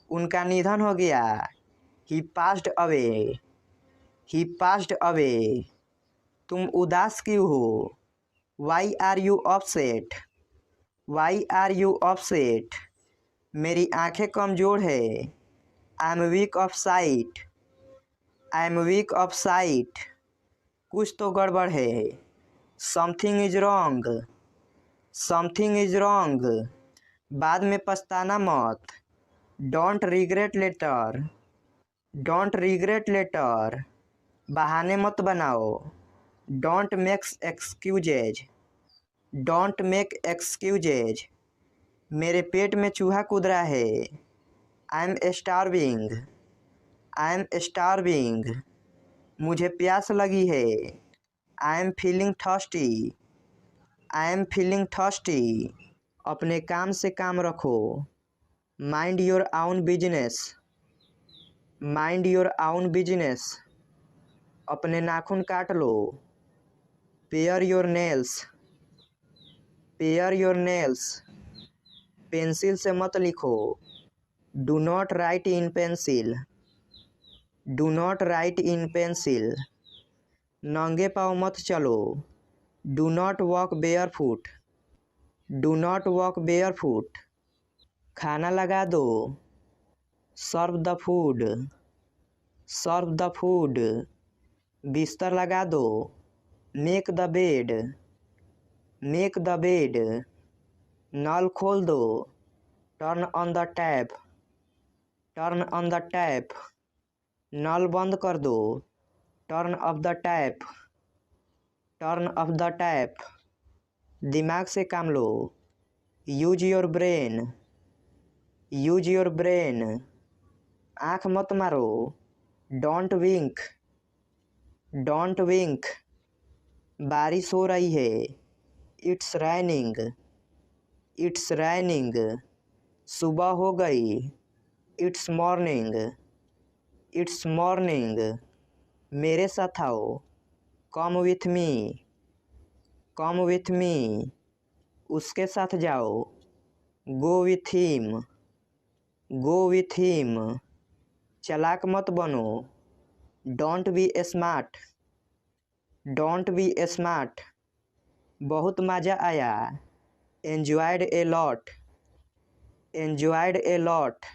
S1: उनका निधन हो गया। He passed away, he passed away, तुम उदास क्यों हो। Why are you upset, why are you upset, मेरी आंखें कमज़ोर है। I am weak of sight, I am weak of sight, कुछ तो गड़बड़ है। Something is wrong, something is wrong, बाद में पछताना मत। Don't regret later, don't regret later, बहाने मत बनाओ। Don't makes excuses, don't make excuses, मेरे पेट में चूहा कूद रहा है। I am starving, I am starving, मुझे प्यास लगी है। I am feeling thirsty, I am feeling thirsty, अपने काम से काम रखो। Mind your own business, mind your own business, अपने नाखून काट लो। Pare your nails, pare your nails, pencil से मत लिखो। Do not write in pencil, do not write in pencil, नंगे पाँव मत चलो। Do not walk barefoot, do not walk bear foot, खाना लगा दो। Serve the food, serve the food, बिस्तर लगा दो। Make the bed, make the bed, नल खोल दो। Turn on the tap, turn on the tap, नल बंद कर दो। Turn off the tap, turn off the tap, दिमाग से काम लो। Use your brain, use your brain, आँख मत मारो। डोंट विंक, डोंट विंक, बारिश हो रही है। इट्स रैनिंग, इट्स रैनिंग, सुबह हो गई। इट्स मॉर्निंग, इट्स मॉर्निंग, मेरे साथ आओ। Come with me, come with me, उसके साथ जाओ। Go with him, go with him, चालाक मत बनो। Don't be smart, don't be smart, बहुत मज़ा आया। Enjoyed a lot, enjoyed a lot,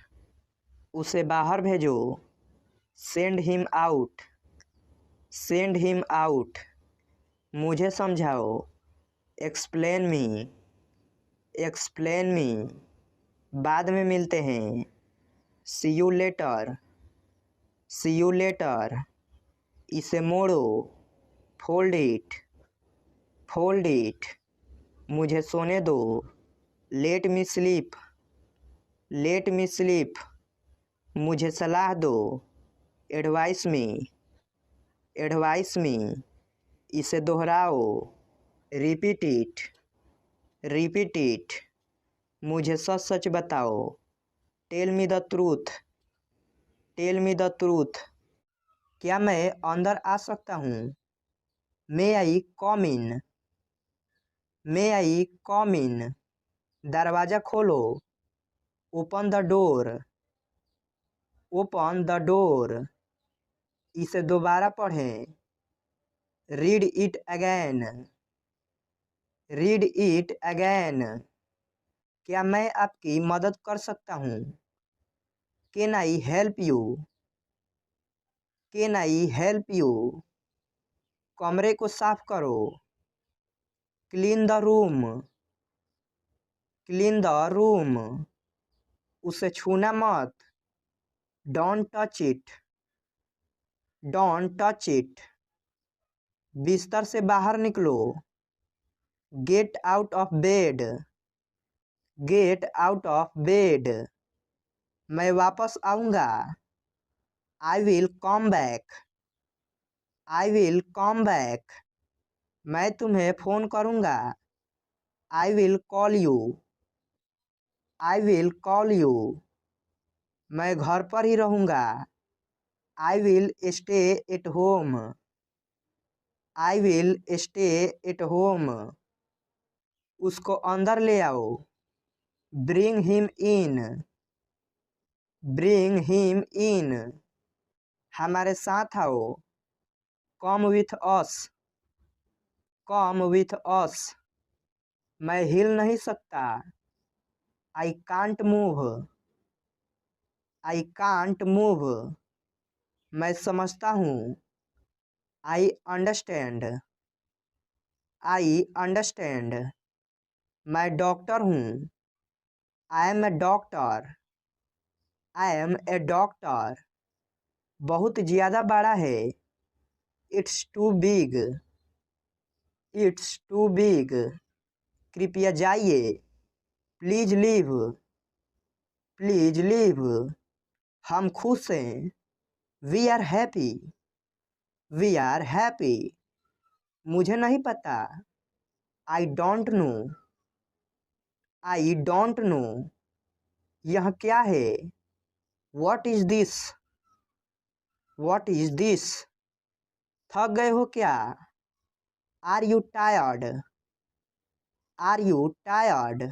S1: उसे बाहर भेजो। Send him out, send him out, मुझे समझाओ। एक्सप्लेन मी, एक्सप्लेन मी, बाद में मिलते हैं। See you later, see you later, इसे मोड़ो। फोल्ड इट, फोल्ड इट, मुझे सोने दो। Let me sleep, let me sleep, मुझे सलाह दो। एडवाइस मी, एडवाइस मी, इसे दोहराओ। रिपीट इट, रिपीट इट, मुझे सच सच बताओ। Tell me the truth, tell me the truth, क्या मैं अंदर आ सकता हूँ? मे आई कम इन, मे आई कम इन, दरवाज़ा खोलो। Open the door, open the door, इसे दोबारा पढ़ें। Read it again, read it again, क्या मैं आपकी मदद कर सकता हूँ? Can I help you, can I help you, कमरे को साफ करो। Clean the room, clean the room, उसे छूना मत। Don't touch it, don't touch it, बिस्तर से बाहर निकलो। Get out of bed, get out of bed, मैं वापस आऊँगा। I will come back, I will come back, मैं तुम्हें फ़ोन करूँगा। I will call you, I will call you, मैं घर पर ही रहूँगा। I will stay at home, I will stay at home, उसको अंदर ले आओ। Bring him in, bring him in, हमारे साथ आओ। Come with us, come with us, मैं हिल नहीं सकता। I can't move, I can't move, मैं समझता हूँ। आई अंडरस्टैंड, आई अंडरस्टैंड, मैं डॉक्टर हूँ। I am a doctor, I am a doctor, बहुत ज़्यादा बड़ा है। It's too big, it's too big, कृपया जाइए। प्लीज लीव, प्लीज लीव, हम खुश हैं। We are happy, we are happy, मुझे नहीं पता। I don't know, I don't know, यह क्या है? What is this, what is this, थक गए हो क्या? Are you tired, are you tired,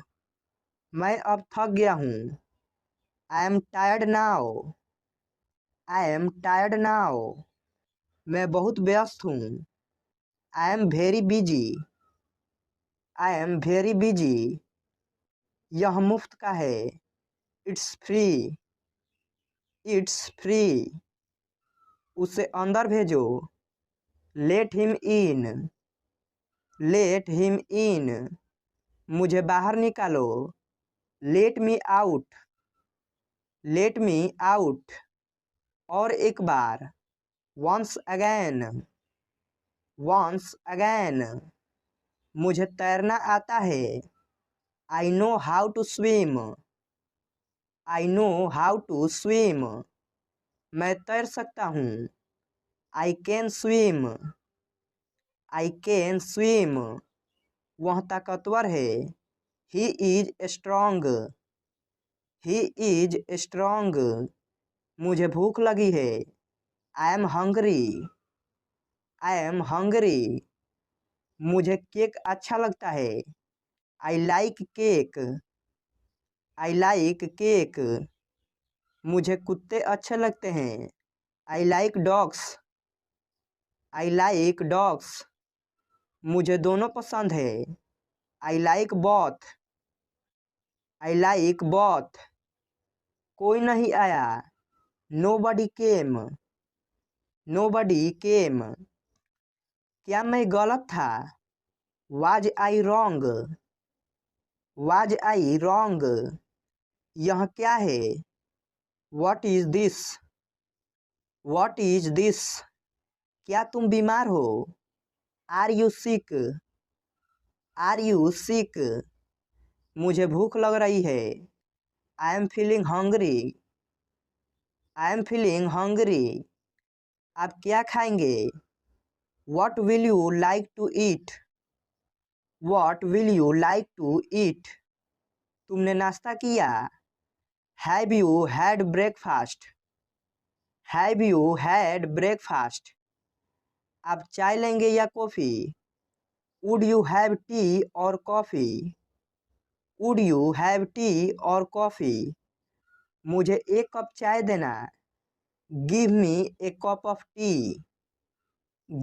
S1: मैं अब थक गया हूँ। I am tired now, I am tired now, मैं बहुत व्यस्त हूँ। I am very busy, I am very busy, यह मुफ्त का है। इट्स फ्री, इट्स फ्री, उसे अंदर भेजो। Let him in, let him in, मुझे बाहर निकालो। Let me out, let me out, और एक बार। वंस अगैन, वंस अगैन, मुझे तैरना आता है। I know how to swim, I know how to swim, मैं तैर सकता हूँ। I can swim, I can swim, वह ताकतवर है। He is strong, he is strong, मुझे भूख लगी है। I am hungry, I am hungry, मुझे केक अच्छा लगता है। I like cake, I like cake, मुझे कुत्ते अच्छे लगते हैं। I like dogs, I like dogs, मुझे दोनों पसंद है। I like both, I like both, कोई नहीं आया। नो बडी केम, Nobody came. क्या मैं गलत था? Was I wrong? Was I wrong? यह क्या है? What is this? What is this? क्या तुम बीमार हो? Are you sick? Are you sick? मुझे भूख लग रही है। I am feeling hungry. I am feeling hungry. आप क्या खाएंगे? What will you like to eat? What will you like to eat? तुमने नाश्ता किया? Have you had breakfast? Have you had breakfast? आप चाय लेंगे या coffee? Would you have tea or coffee? Would you have tea or coffee? मुझे एक cup चाय देना। Give me a cup of tea.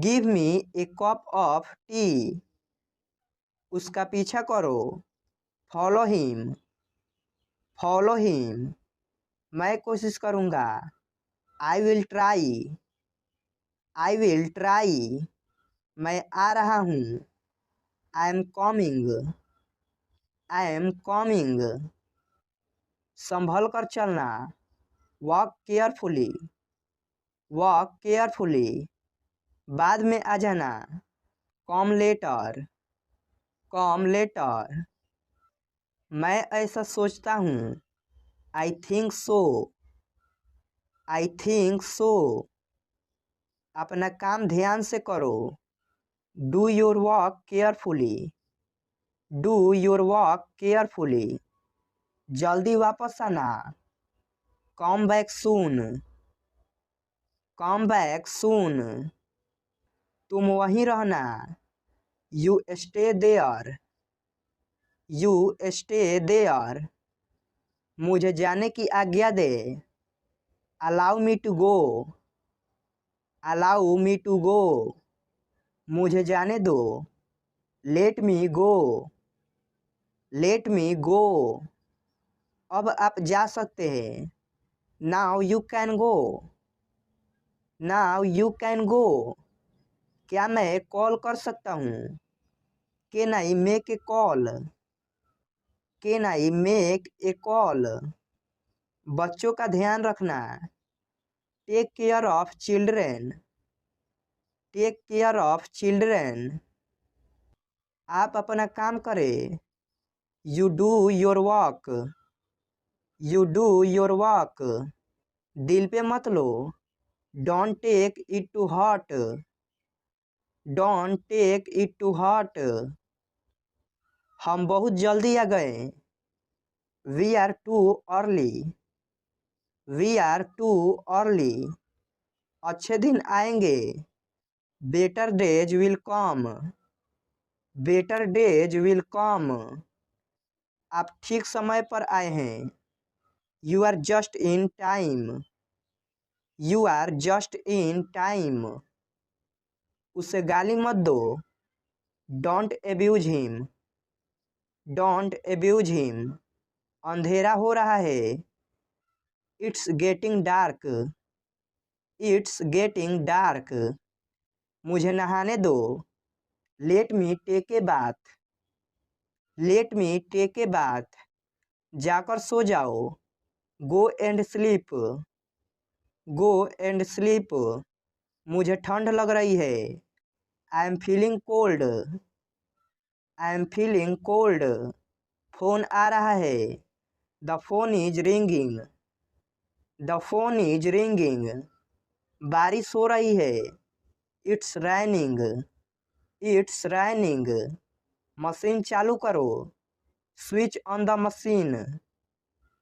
S1: Give me a cup of tea. उसका पीछा करो। Follow him. Follow him. मैं कोशिश करूँगा। I will try. I will try. मैं आ रहा हूँ। I am coming. I am coming. संभल कर चलना। Walk carefully. Walk carefully. बाद में आ जाना। Come later. Come later. मैं ऐसा सोचता हूँ। I think so. I think so. अपना काम ध्यान से करो। Do your work carefully. Do your work carefully. जल्दी वापस आना। Come back soon. Come back soon. तुम वहीं रहना। You stay there. You stay there. मुझे जाने की आज्ञा दे। Allow me to go. Allow me to go. मुझे जाने दो। Let me go. Let me go. अब आप जा सकते हैं। Now you can go. Now you can go. क्या मैं कॉल कर सकता हूँ? Can I make a call? Can I make a call? बच्चों का ध्यान रखना। Take care of children. Take care of children. आप अपना काम करें। You do your work. You do your work. दिल पे मत लो। Don't take it to heart. Don't take it to heart. हम बहुत जल्दी आ गए। We are too early. We are too early. अच्छे दिन आएंगे। Better days will come. Better days will come. आप ठीक समय पर आए हैं। You are just in time. You are just in time. उसे गाली मत दो। Don't abuse him. Don't abuse him. अंधेरा हो रहा है। It's getting dark. It's getting dark. मुझे नहाने दो। Let me take a bath. Let me take a bath. जाकर सो जाओ। Go and sleep. Go and sleep. मुझे ठंड लग रही है। I am feeling cold. I am feeling cold. Phone आ रहा है। The phone is ringing. The phone is ringing. बारिश हो रही है। It's raining. It's raining. Machine चालू करो। Switch on the machine.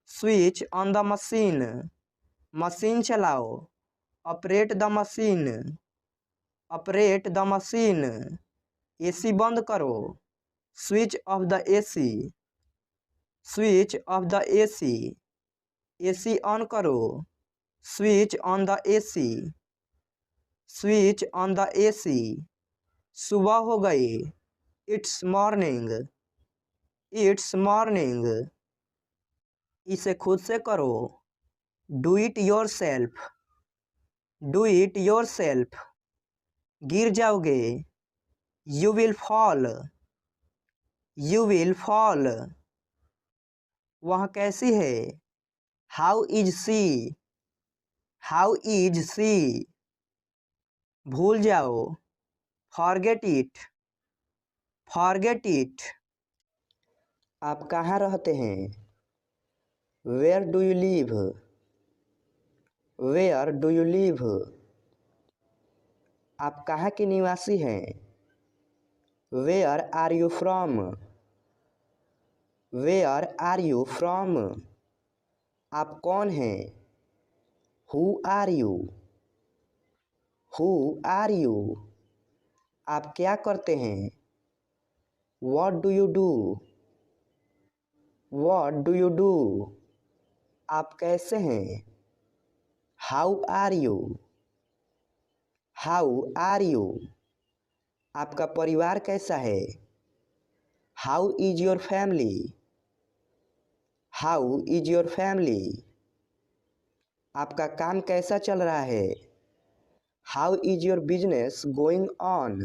S1: Switch on the machine. Machine चलाओ। Operate the machine. Operate the machine. AC बंद करो। Switch off the AC. Switch off the AC. AC on करो। Switch on the AC. Switch on the AC. सुबह हो गई। It's morning. It's morning. इसे खुद से करो। Do it yourself. Do it yourself, गिर जाओगे। You will fall, you will fall. वह कैसी है? How is she, how is she. भूल जाओ। Forget it, forget it. आप कहाँ रहते हैं? Where do you live, where do you live. आप कहाँ के निवासी हैं? Where are you from, where are you from. आप कौन हैं? Who are you, who are you. आप क्या करते हैं? What do you do, what do you do. आप कैसे हैं? How are you, how are you. आपका परिवार कैसा है? How is your family, how is your family. आपका काम कैसा चल रहा है? How is your business going on,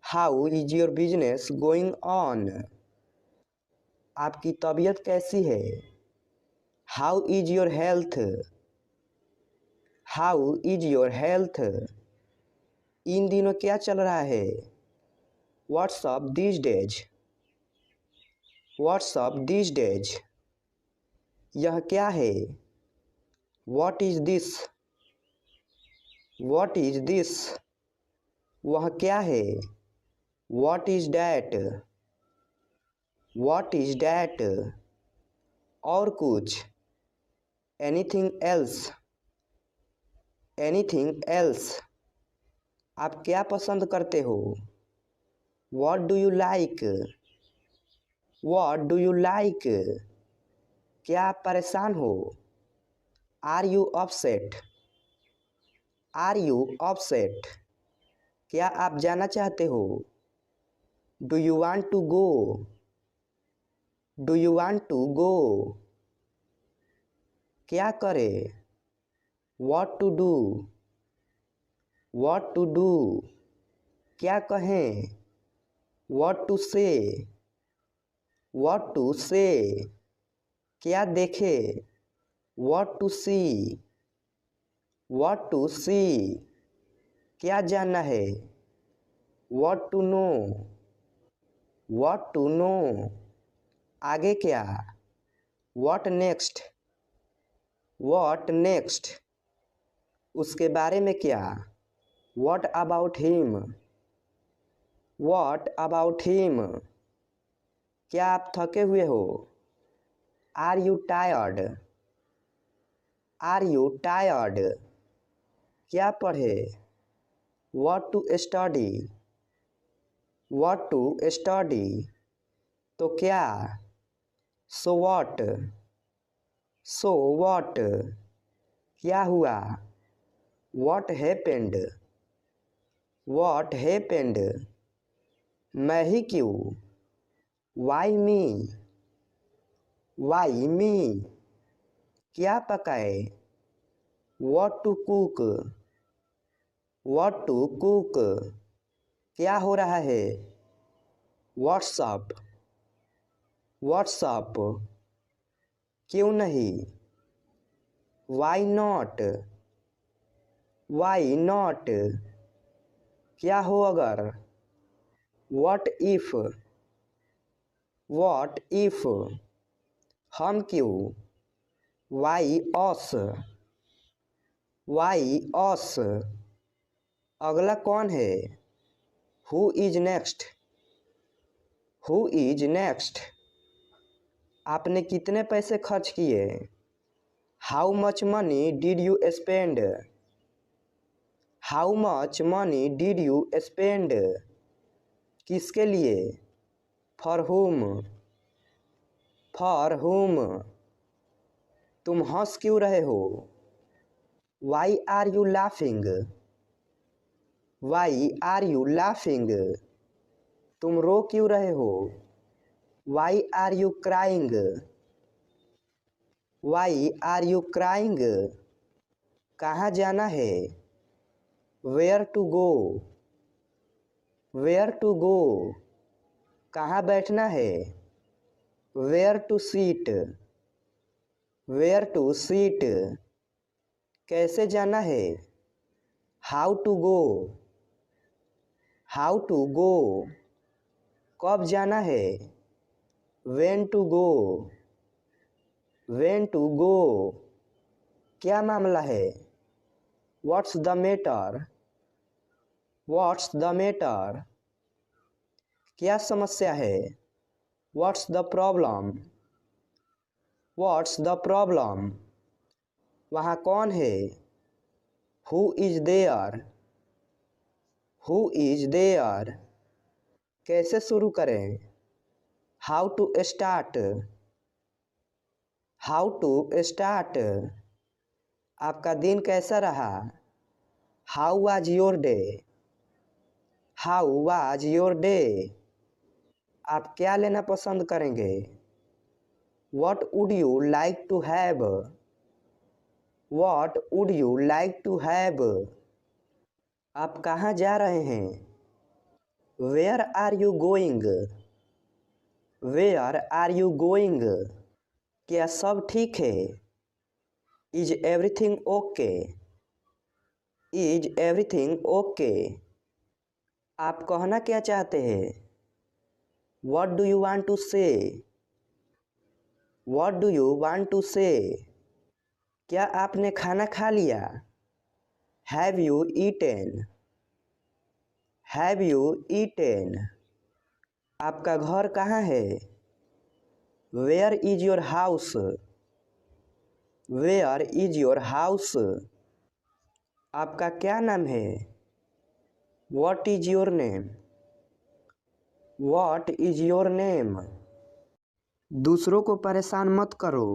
S1: how is your business going on. आपकी तबीयत कैसी है? How is your health, how is your health. इन दिनों क्या चल रहा है? What's up this days, what's up this days. यह क्या है? What is this, what is this. वह क्या है? What is that, what is that. और कुछ? Anything else, anything else. आप क्या पसंद करते हो? What do you like, what do you like. क्या आप परेशान हो? Are you upset, are you upset. क्या आप जाना चाहते हो? Do you want to go, do you want to go. क्या करें? What to do, what to do. क्या कहें? What to say, what to say. क्या देखे? What to see, what to see. क्या जानना है? What to know, what to know. आगे क्या? What next, what next. उसके बारे में क्या? What about him, what about him. क्या आप थके हुए हो? Are you tired, are you tired. क्या पढ़े? What to study, what to study. तो क्या? So what, so what. क्या हुआ? What happened, what happened. मैं ही क्यों? Why me, why me. क्या पकाए? What to cook, what to cook. क्या हो रहा है? What's up, what's up. क्यों नहीं? Why not, why not. क्या हो अगर? What if, what if. हम क्यों? Why us, why us. अगला कौन है? Who is next, who is next. आपने कितने पैसे खर्च किए? How much money did you spend, how much money did you spend. किसके लिए? फॉर हुम, फॉर हुम। तुम हंस क्यों रहे हो? Why are you laughing, why are you laughing. तुम रो क्यों रहे हो? Why are you crying, why are you crying. कहाँ जाना है? Where to go, where to go. कहाँ बैठना है? Where to seat, where to seat. कैसे जाना है? How to go, how to go. कब जाना है? When to go, when to go. क्या मामला है? What's the matter, what's the matter. क्या समस्या है? What's the problem, what's the problem. वहाँ कौन है? Who is there, who is there. कैसे शुरू करें? How to start, how to start. आपका दिन कैसा रहा? How was your day, how was your day. आप क्या लेना पसंद करेंगे? What would you like to have, what would you like to have. आप कहाँ जा रहे हैं? Where are you going, where are you going. क्या सब ठीक है? Is everything okay, is everything okay. आप कहना क्या चाहते हैं? What do you want to say, what do you want to say. क्या आपने खाना खा लिया? Have you eaten, have you eaten. आपका घर कहाँ है? Where is your house, where is your house. आपका क्या नाम है? What is your name, what is your name. दूसरों को परेशान मत करो।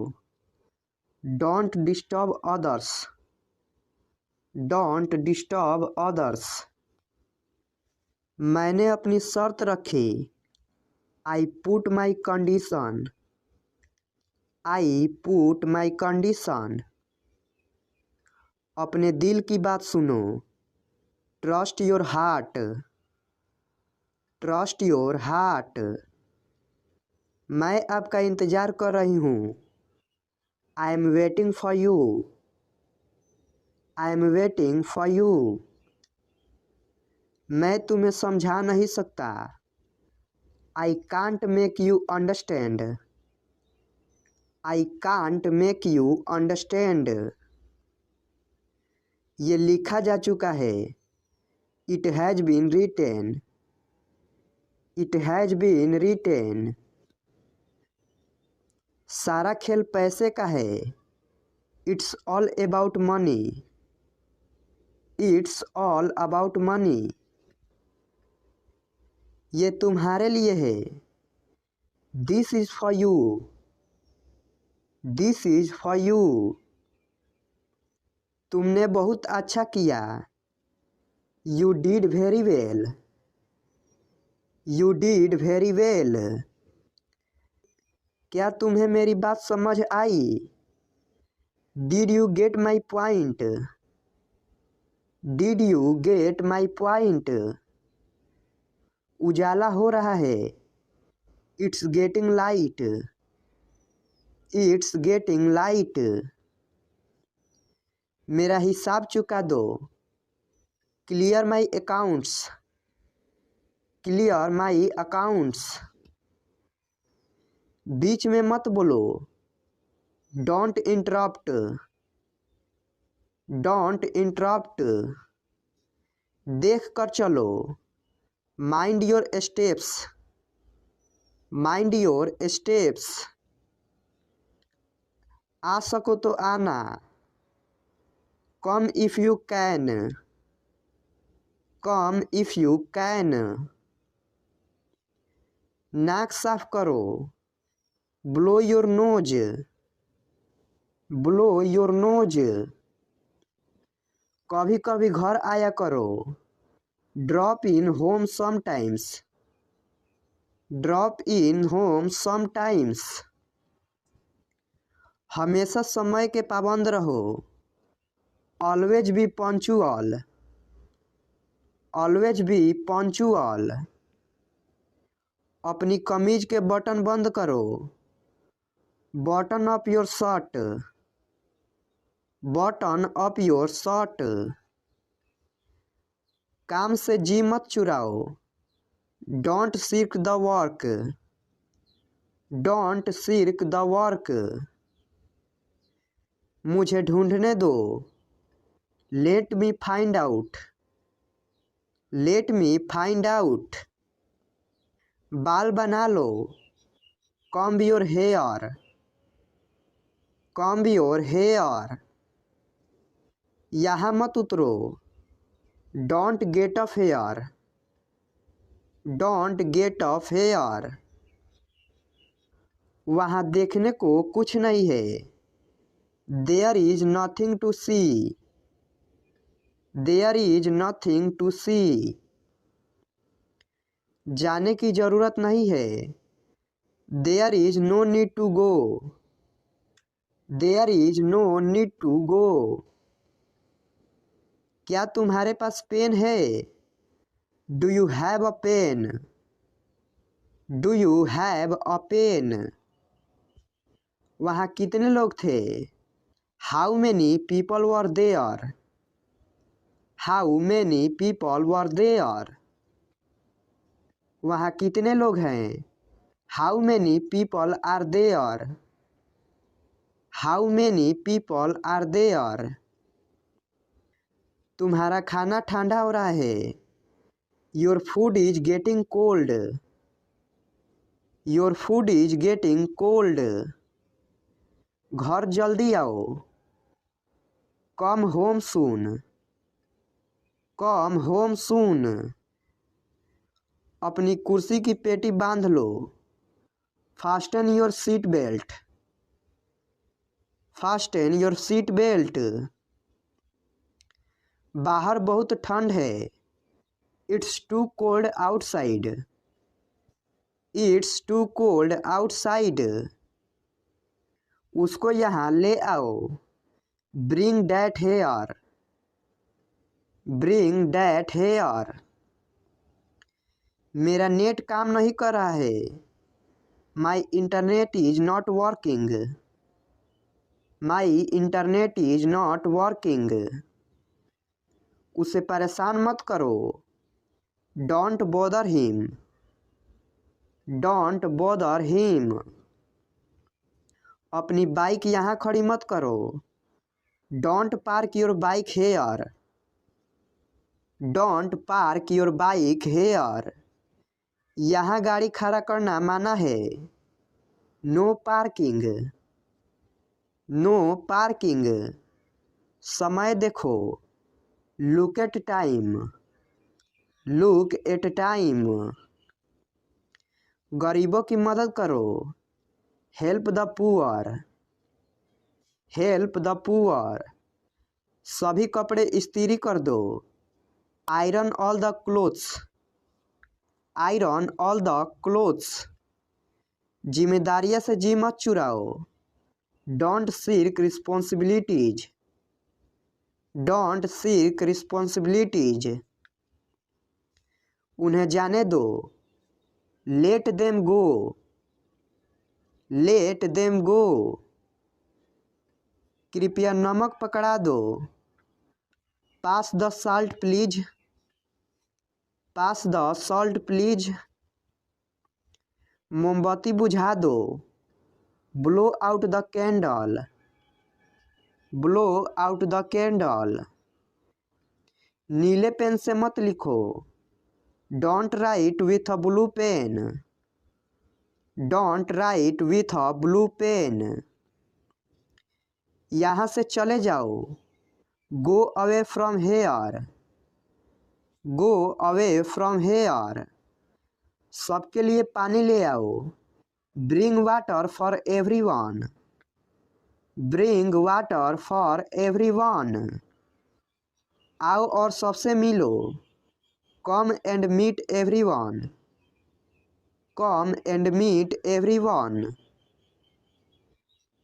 S1: Don't disturb others, don't disturb others. मैंने अपनी शर्त रखी। I put my condition, I put my condition. अपने दिल की बात सुनो। Trust your heart, trust your heart. मैं आपका इंतज़ार कर रही हूँ। I am waiting for you, I am waiting for you. मैं तुम्हें समझा नहीं सकता। I can't make you understand, I can't make you understand. ये लिखा जा चुका है। It has been written, it has been written. सारा खेल पैसे का है। It's all about money, it's all about money. ये तुम्हारे लिए है। This is for you, this is for you. तुमने बहुत अच्छा किया। You did very well, you did very well. क्या तुम्हें मेरी बात समझ आई? Did you get my point, did you get my point. उजाला हो रहा है। It's getting light, it's getting light. मेरा हिसाब चुका दो। Clear my accounts, clear my accounts. बीच में मत बोलो। Don't interrupt, don't interrupt. देख कर चलो। Mind your steps, mind your steps. आ सको तो आना। Come if you can, come if you can. नाक साफ करो। Blow your nose, blow your nose. कभी कभी घर आया करो। Drop in home sometimes, drop in home sometimes. हमेशा समय के पाबंद रहो। Always be punctual, always be punctual. अपनी कमीज के बटन बंद करो, button up your shirt, button up your shirt. काम से जी मत चुराओ, don't shirk the work, don't shirk the work. मुझे ढूंढने दो, let me find out, let me find out. बाल बना लो, comb your hair, comb your hair. यहाँ मत उतरो, don't get off here, don't get off here. वहाँ देखने को कुछ नहीं है, there is nothing to see, there is nothing to see. जाने की जरूरत नहीं है, there is no need to go, there is no need to go. क्या तुम्हारे पास पेन है, do you have a pen, do you have a pen. वहाँ कितने लोग थे, how many people were there, how many people were there. वहाँ कितने लोग हैं, how many people are there, how many people are there. तुम्हारा खाना ठंडा हो रहा है, your food is getting cold, your food is getting cold. घर जल्दी आओ, come home soon, come home soon. अपनी कुर्सी की पेटी बांध लो, fasten your seat belt, fasten your seat belt. बाहर बहुत ठंड है, it's too cold outside, it's too cold outside. उसको यहाँ ले आओ, bring that here, bring that here. मेरा नेट काम नहीं कर रहा है, my internet is not working, my internet is not working. उसे परेशान मत करो, don't bother him, don't bother him. अपनी बाइक यहाँ खड़ी मत करो, don't park your bike here, don't park your bike here. यहाँ गाड़ी खड़ा करना माना है, नो पार्किंग, नो पार्किंग। समय देखो, look at time, look at time. गरीबों की मदद करो, help the poor, help the poor. सभी कपड़े इस्त्री कर दो, iron all the clothes, iron all the clothes. जिम्मेदारियां से जी मत चुराओ, don't shirk responsibilities, don't shirk responsibilities. उन्हें जाने दो, let them go, let them go. कृपया नमक पकड़ा दो, pass the salt please, pass the salt please. मोमबत्ती बुझा दो, blow out the candle, blow out the candle. नीले पेन से मत लिखो, don't write with a blue pen, don't write with a blue pen. यहाँ से चले जाओ, go away from here, go away from here. सबके लिए पानी ले आओ, bring water for everyone, bring water for everyone. आओ और सबसे मिलो, come and meet everyone, come and meet everyone.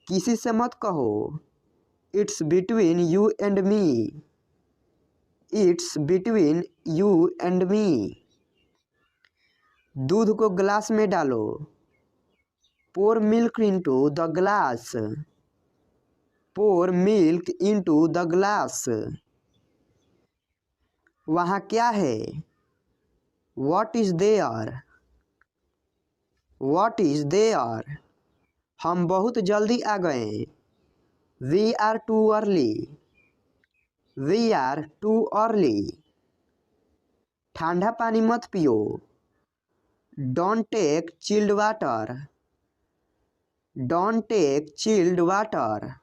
S1: किसी से मत कहो, it's between you and me. It's between you and me. दूध को ग्लास में डालो। Pour milk into the glass. Pour milk into the glass. वहाँ क्या है? What is there? What is there? हम बहुत जल्दी आ गए। We are too early. We are too early. ठंडा पानी मत पियो। Don't take chilled water. Don't take chilled water.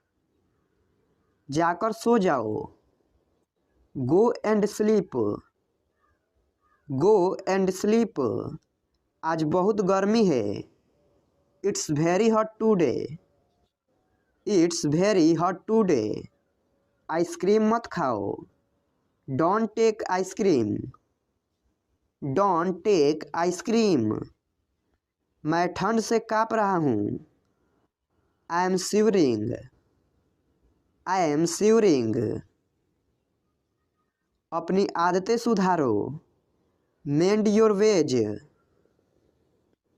S1: जाकर सो जाओ। Go and sleep. Go and sleep. आज बहुत गर्मी है। It's very hot today. It's very hot today. Ice cream मत खाओ। Don't take ice cream. Don't take ice cream. मैं ठंड से काँप रहा हूँ। I am shivering. I am shivering. अपनी आदतें सुधारो। Mend your ways.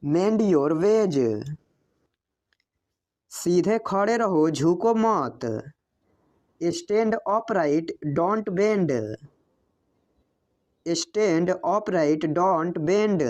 S1: Mend your ways. सीधे खड़े रहो, झुको मत। Stand upright, don't bend. Stand upright, don't bend.